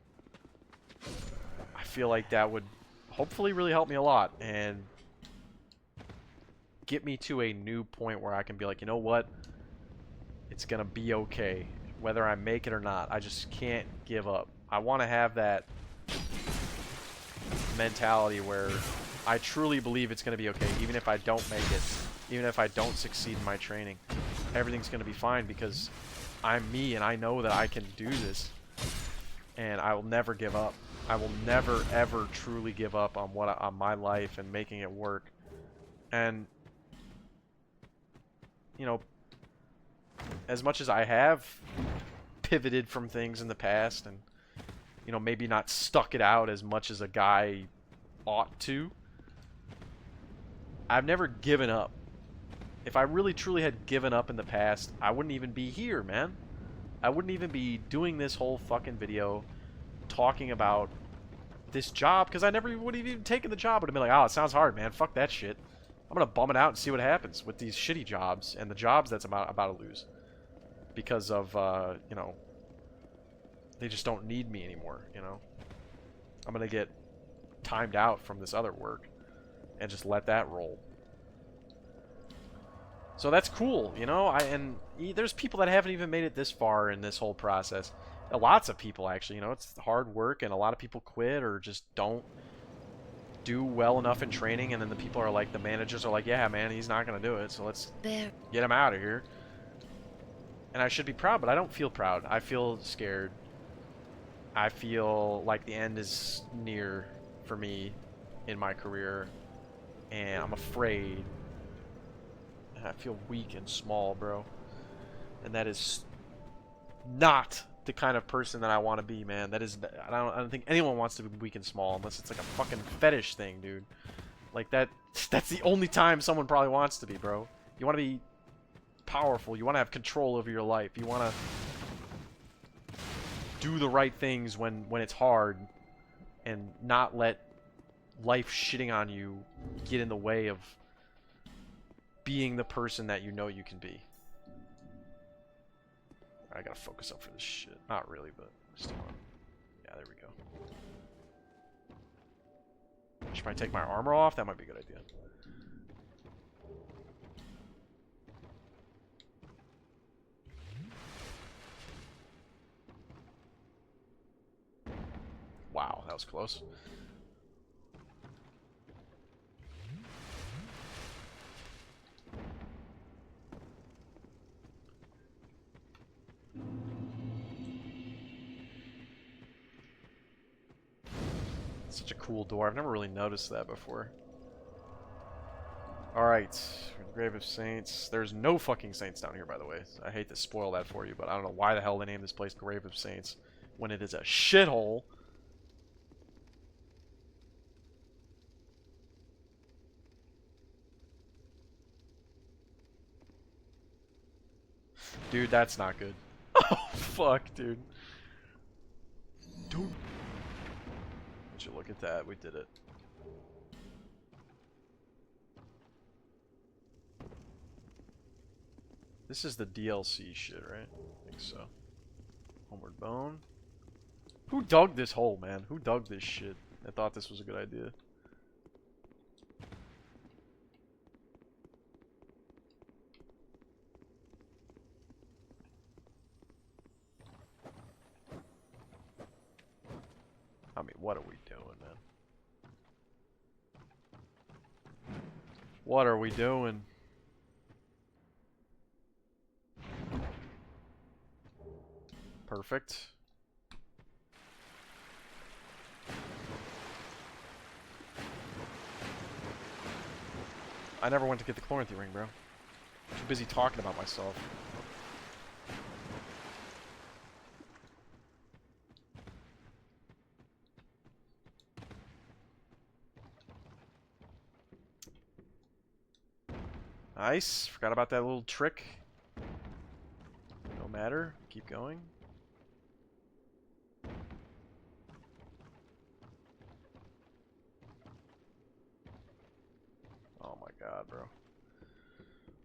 I feel like that would hopefully really help me a lot and get me to a new point where I can be like, you know what? It's gonna be okay. Whether I make it or not, I just can't give up. I want to have that mentality where I truly believe it's gonna be okay, even if I don't make it, even if I don't succeed in my training. Everything's gonna be fine because I'm me and I know that I can do this, and I will never give up. I will never ever truly give up on on my life and making it work. And you know, as much as I have pivoted from things in the past and, you know, maybe not stuck it out as much as a guy ought to, I've never given up. If I really truly had given up in the past, I wouldn't even be here, man. I wouldn't even be doing this whole fucking video talking about this job, because I never would have even taken the job. I would have been like, oh, it sounds hard, man. Fuck that shit. I'm gonna bum it out and see what happens with these shitty jobs and the jobs that's about to lose because of you know, they just don't need me anymore. You know, I'm gonna get timed out from this other work and just let that roll. So that's cool, you know. There's people that haven't even made it this far in this whole process. Lots of people actually. You know, it's hard work, and a lot of people quit or just don't do well enough in training, and then the people are like, the managers are like, yeah, man, he's not gonna do it, so let's get him out of here. And I should be proud, but I don't feel proud. I feel scared. I feel like the end is near for me in my career, and I'm afraid. And I feel weak and small, bro. And that is not the kind of person that I want to be, man. That is, I don't think anyone wants to be weak and small unless it's like a fucking fetish thing, dude. Like that's the only time someone probably wants to be, bro. You want to be powerful. You want to have control over your life. You want to do the right things when it's hard and not let life shitting on you get in the way of being the person that you know you can be. I gotta focus up for this shit. Not really, but still on. Yeah, there we go. Should I take my armor off? That might be a good idea. Wow, that was close. Such a cool door. I've never really noticed that before. Alright. Grave of Saints. There's no fucking saints down here, by the way. I hate to spoil that for you, but I don't know why the hell they named this place Grave of Saints when it is a shithole. Dude, that's not good. Oh, fuck, dude. Dude. Would you look at that? We did it. This is the DLC shit, right? I think so. Homeward Bone. Who dug this hole, man? Who dug this shit? I thought this was a good idea. I mean, what are we doing, man? What are we doing? Perfect. I never went to get the Chloranthy ring, bro. Too busy talking about myself. Nice. Forgot about that little trick. No matter. Keep going. Oh my god, bro.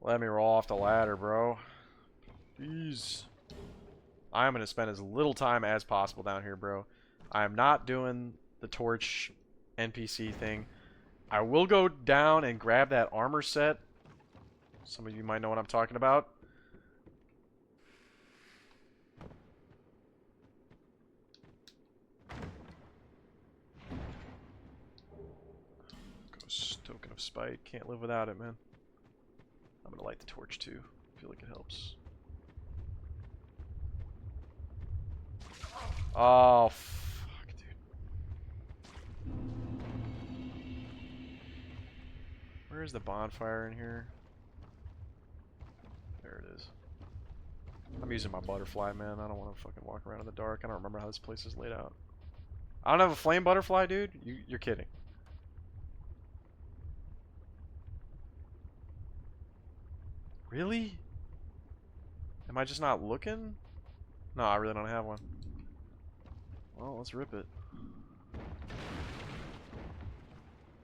Let me roll off the ladder, bro. Jeez. I am going to spend as little time as possible down here, bro. I am not doing the torch NPC thing. I will go down and grab that armor set. Some of you might know what I'm talking about. Ghost token of spite. Can't live without it, man. I'm gonna light the torch too. Feel like it helps. Oh, fuck, dude. Where is the bonfire in here? There it is. I'm using my butterfly, man. I don't want to fucking walk around in the dark. I don't remember how this place is laid out. I don't have a flame butterfly, dude? You're kidding. Really? Am I just not looking? No, I really don't have one. Well, let's rip it.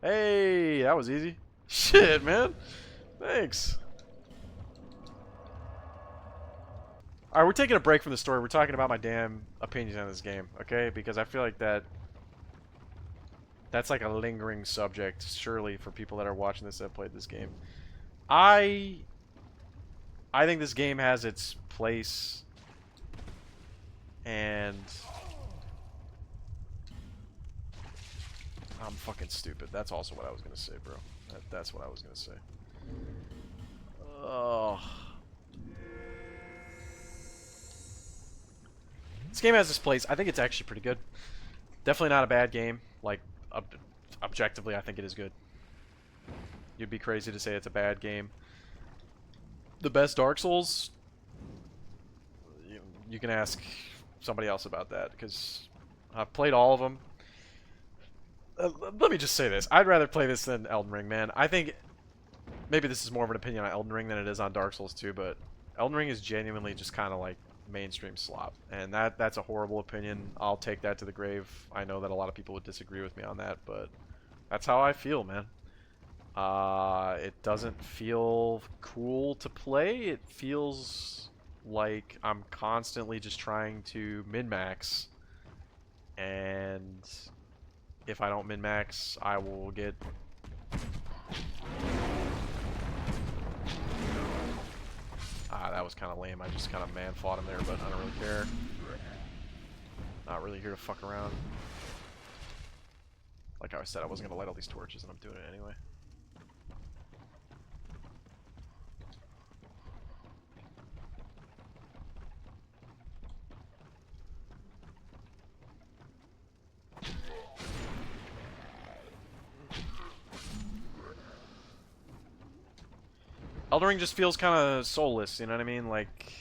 Hey, that was easy. Shit, man. Thanks. Alright, we're taking a break from the story. We're talking about my damn opinions on this game, okay? Because I feel like that's like a lingering subject, surely, for people that are watching this that have played this game. I think this game has its place, and I'm fucking stupid. That's also what I was gonna say, bro. That's what I was gonna say. Oh. This game has its place. I think it's actually pretty good. Definitely not a bad game. Like, objectively, I think it is good. You'd be crazy to say it's a bad game. The best Dark Souls? You can ask somebody else about that, because I've played all of them. Let me just say this. I'd rather play this than Elden Ring, man. I think maybe this is more of an opinion on Elden Ring than it is on Dark Souls 2, but Elden Ring is genuinely just kind of like mainstream slop, and that's a horrible opinion. I'll take that to the grave. I know that a lot of people would disagree with me on that, but that's how I feel, man. It doesn't feel cool to play. It feels like I'm constantly just trying to min-max, and if I don't min-max, I will get... that was kind of lame. I just kind of man-fought him there, but I don't really care. Not really here to fuck around. Like I said, I wasn't going to light all these torches, and I'm doing it anyway. Elden Ring just feels kind of soulless, you know what I mean? Like,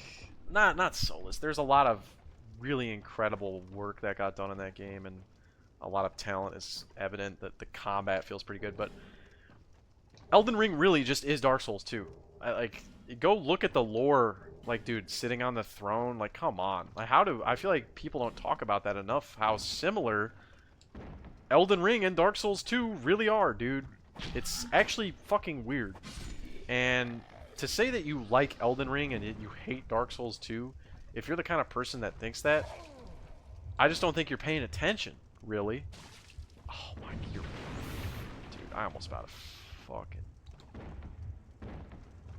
not soulless. There's a lot of really incredible work that got done in that game, and a lot of talent is evident. That the combat feels pretty good, but Elden Ring really just is Dark Souls 2. Like, go look at the lore Like, dude, sitting on the throne, like, come on. Like, I feel like people don't talk about that enough, how similar Elden Ring and Dark Souls 2 really are, dude. It's actually fucking weird. And to say that you like Elden Ring and you hate Dark Souls 2, if you're the kind of person that thinks that, I just don't think you're paying attention, really. Oh my, dude, I almost about to fucking...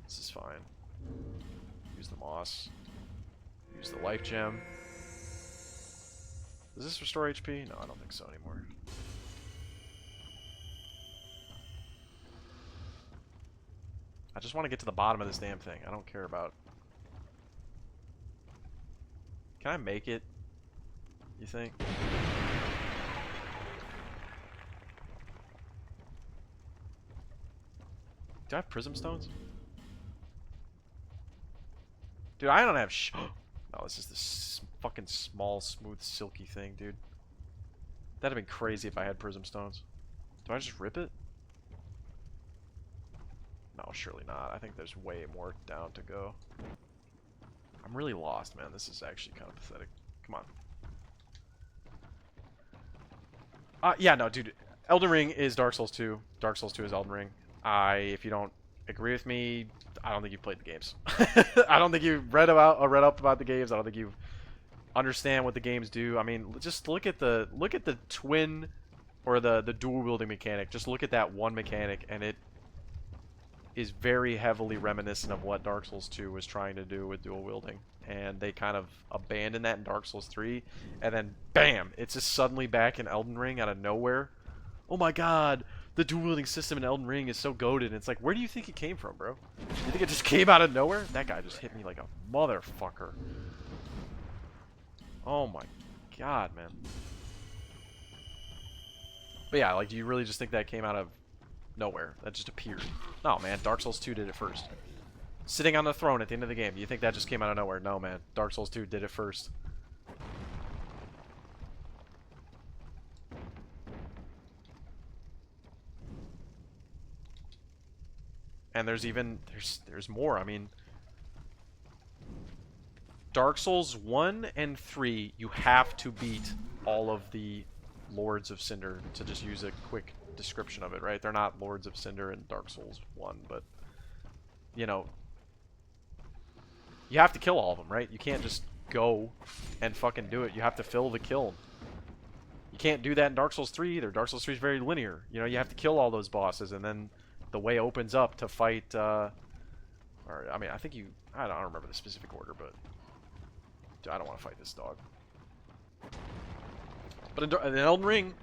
This is fine. Use the moss. Use the life gem. Does this restore HP? No, I don't think so anymore. I just want to get to the bottom of this damn thing. I don't care about... Can I make it? You think? Do I have prism stones? Dude, I don't have No, this is this fucking small, smooth, silky thing, dude. That'd have been crazy if I had prism stones. Do I just rip it? No, surely not. I think there's way more down to go. I'm really lost, man. This is actually kind of pathetic. Come on. Yeah, no, dude. Elden Ring is Dark Souls 2. Dark Souls 2 is Elden Ring. If you don't agree with me, I don't think you've played the games. I don't think you've read up about the games. I don't think you understand what the games do. I mean, just look at the twin or the dual wielding mechanic. Just look at that one mechanic, and it is very heavily reminiscent of what Dark Souls 2 was trying to do with dual wielding. And they kind of abandoned that in Dark Souls 3, and then BAM! It's just suddenly back in Elden Ring out of nowhere. Oh my god, the dual wielding system in Elden Ring is so goated. It's like, where do you think it came from, bro? You think it just came out of nowhere? That guy just hit me like a motherfucker. Oh my god, man. But yeah, like, do you really just think that came out of nowhere? That just appeared? No, man. Dark Souls 2 did it first. Sitting on the throne at the end of the game. Do you think that just came out of nowhere? No, man. Dark Souls 2 did it first. And there's even there's more. I mean, Dark Souls 1 and 3, you have to beat all of the Lords of Cinder, to just use a quick description of it, right? They're not Lords of Cinder in Dark Souls 1, but, you know, you have to kill all of them, right? You can't just go and fucking do it. You have to fill the kiln. You can't do that in Dark Souls 3 either. Dark Souls 3 is very linear. You know, you have to kill all those bosses, and then the way opens up to fight, or, I mean, I think you, I don't remember the specific order, but I don't want to fight this dog. But in Elden Ring,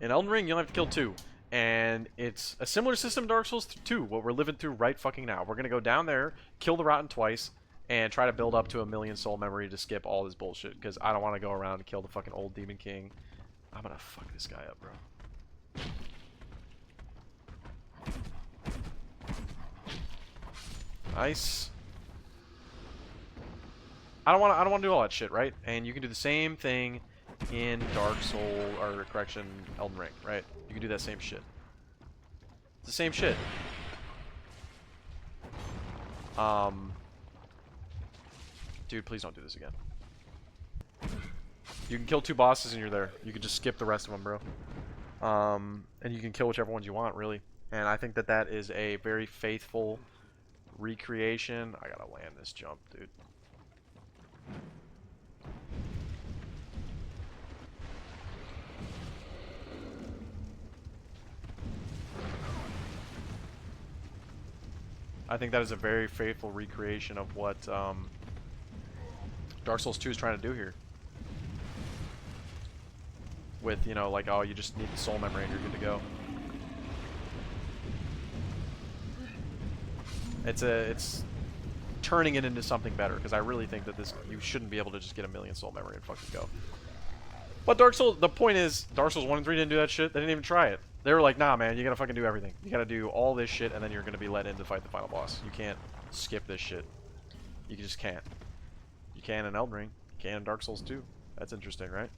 you only have to kill 2. And it's a similar system to Dark Souls 2, what we're living through right fucking now. We're going to go down there, kill the Rotten twice, and try to build up to 1,000,000 soul memory to skip all this bullshit, because I don't want to go around and kill the fucking old Demon King. I'm going to fuck this guy up, bro. Nice. I don't want to do all that shit, right? And you can do the same thing in Dark Soul, or correction, Elden Ring, right? You can do that same shit. It's the same shit. Dude, please don't do this again. You can kill 2 bosses and you're there. You can just skip the rest of them, bro. And you can kill whichever ones you want, really. And I think that that is a very faithful recreation. I gotta land this jump, dude. I think that is a very faithful recreation of what Dark Souls 2 is trying to do here. With, you know, like, oh, you just need the soul memory and you're good to go. It's turning it into something better, because I really think that this, you shouldn't be able to just get 1,000,000 soul memory and fucking go. But Dark Souls, the point is, Dark Souls 1 and 3 didn't do that shit. They didn't even try it. They were like, nah, man, you gotta fucking do everything. You gotta do all this shit, and then you're gonna be let in to fight the final boss. You can't skip this shit. You just can't. You can in Elden Ring. You can in Dark Souls 2. That's interesting, right?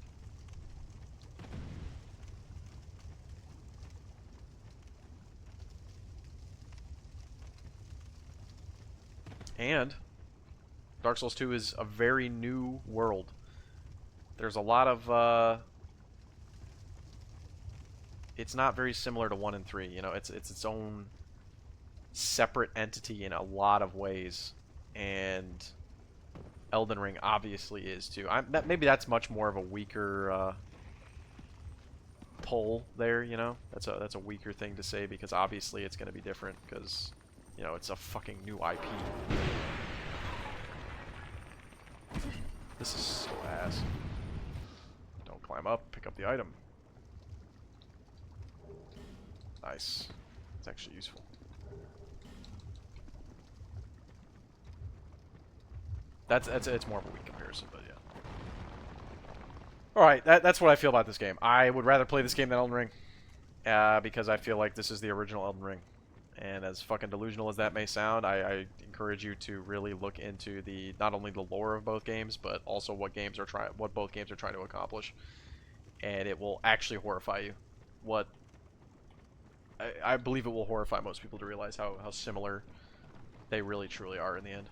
And Dark Souls 2 is a very new world. There's a lot of it's not very similar to 1 and 3. You know, it's its own separate entity in a lot of ways, and Elden Ring obviously is too. Maybe that's much more of a weaker pull there. You know, that's a weaker thing to say because obviously it's going to be different because, you know, it's a fucking new IP. This is so ass. Don't climb up. Pick up the item. Nice. It's actually useful. It's more of a weak comparison, but yeah. Alright, that's what I feel about this game. I would rather play this game than Elden Ring. Because I feel like this is the original Elden Ring. And as fucking delusional as that may sound, I encourage you to really look into the not only the lore of both games, but also what both games are trying to accomplish. And it will actually horrify you. I believe it will horrify most people to realize how similar they really truly are in the end.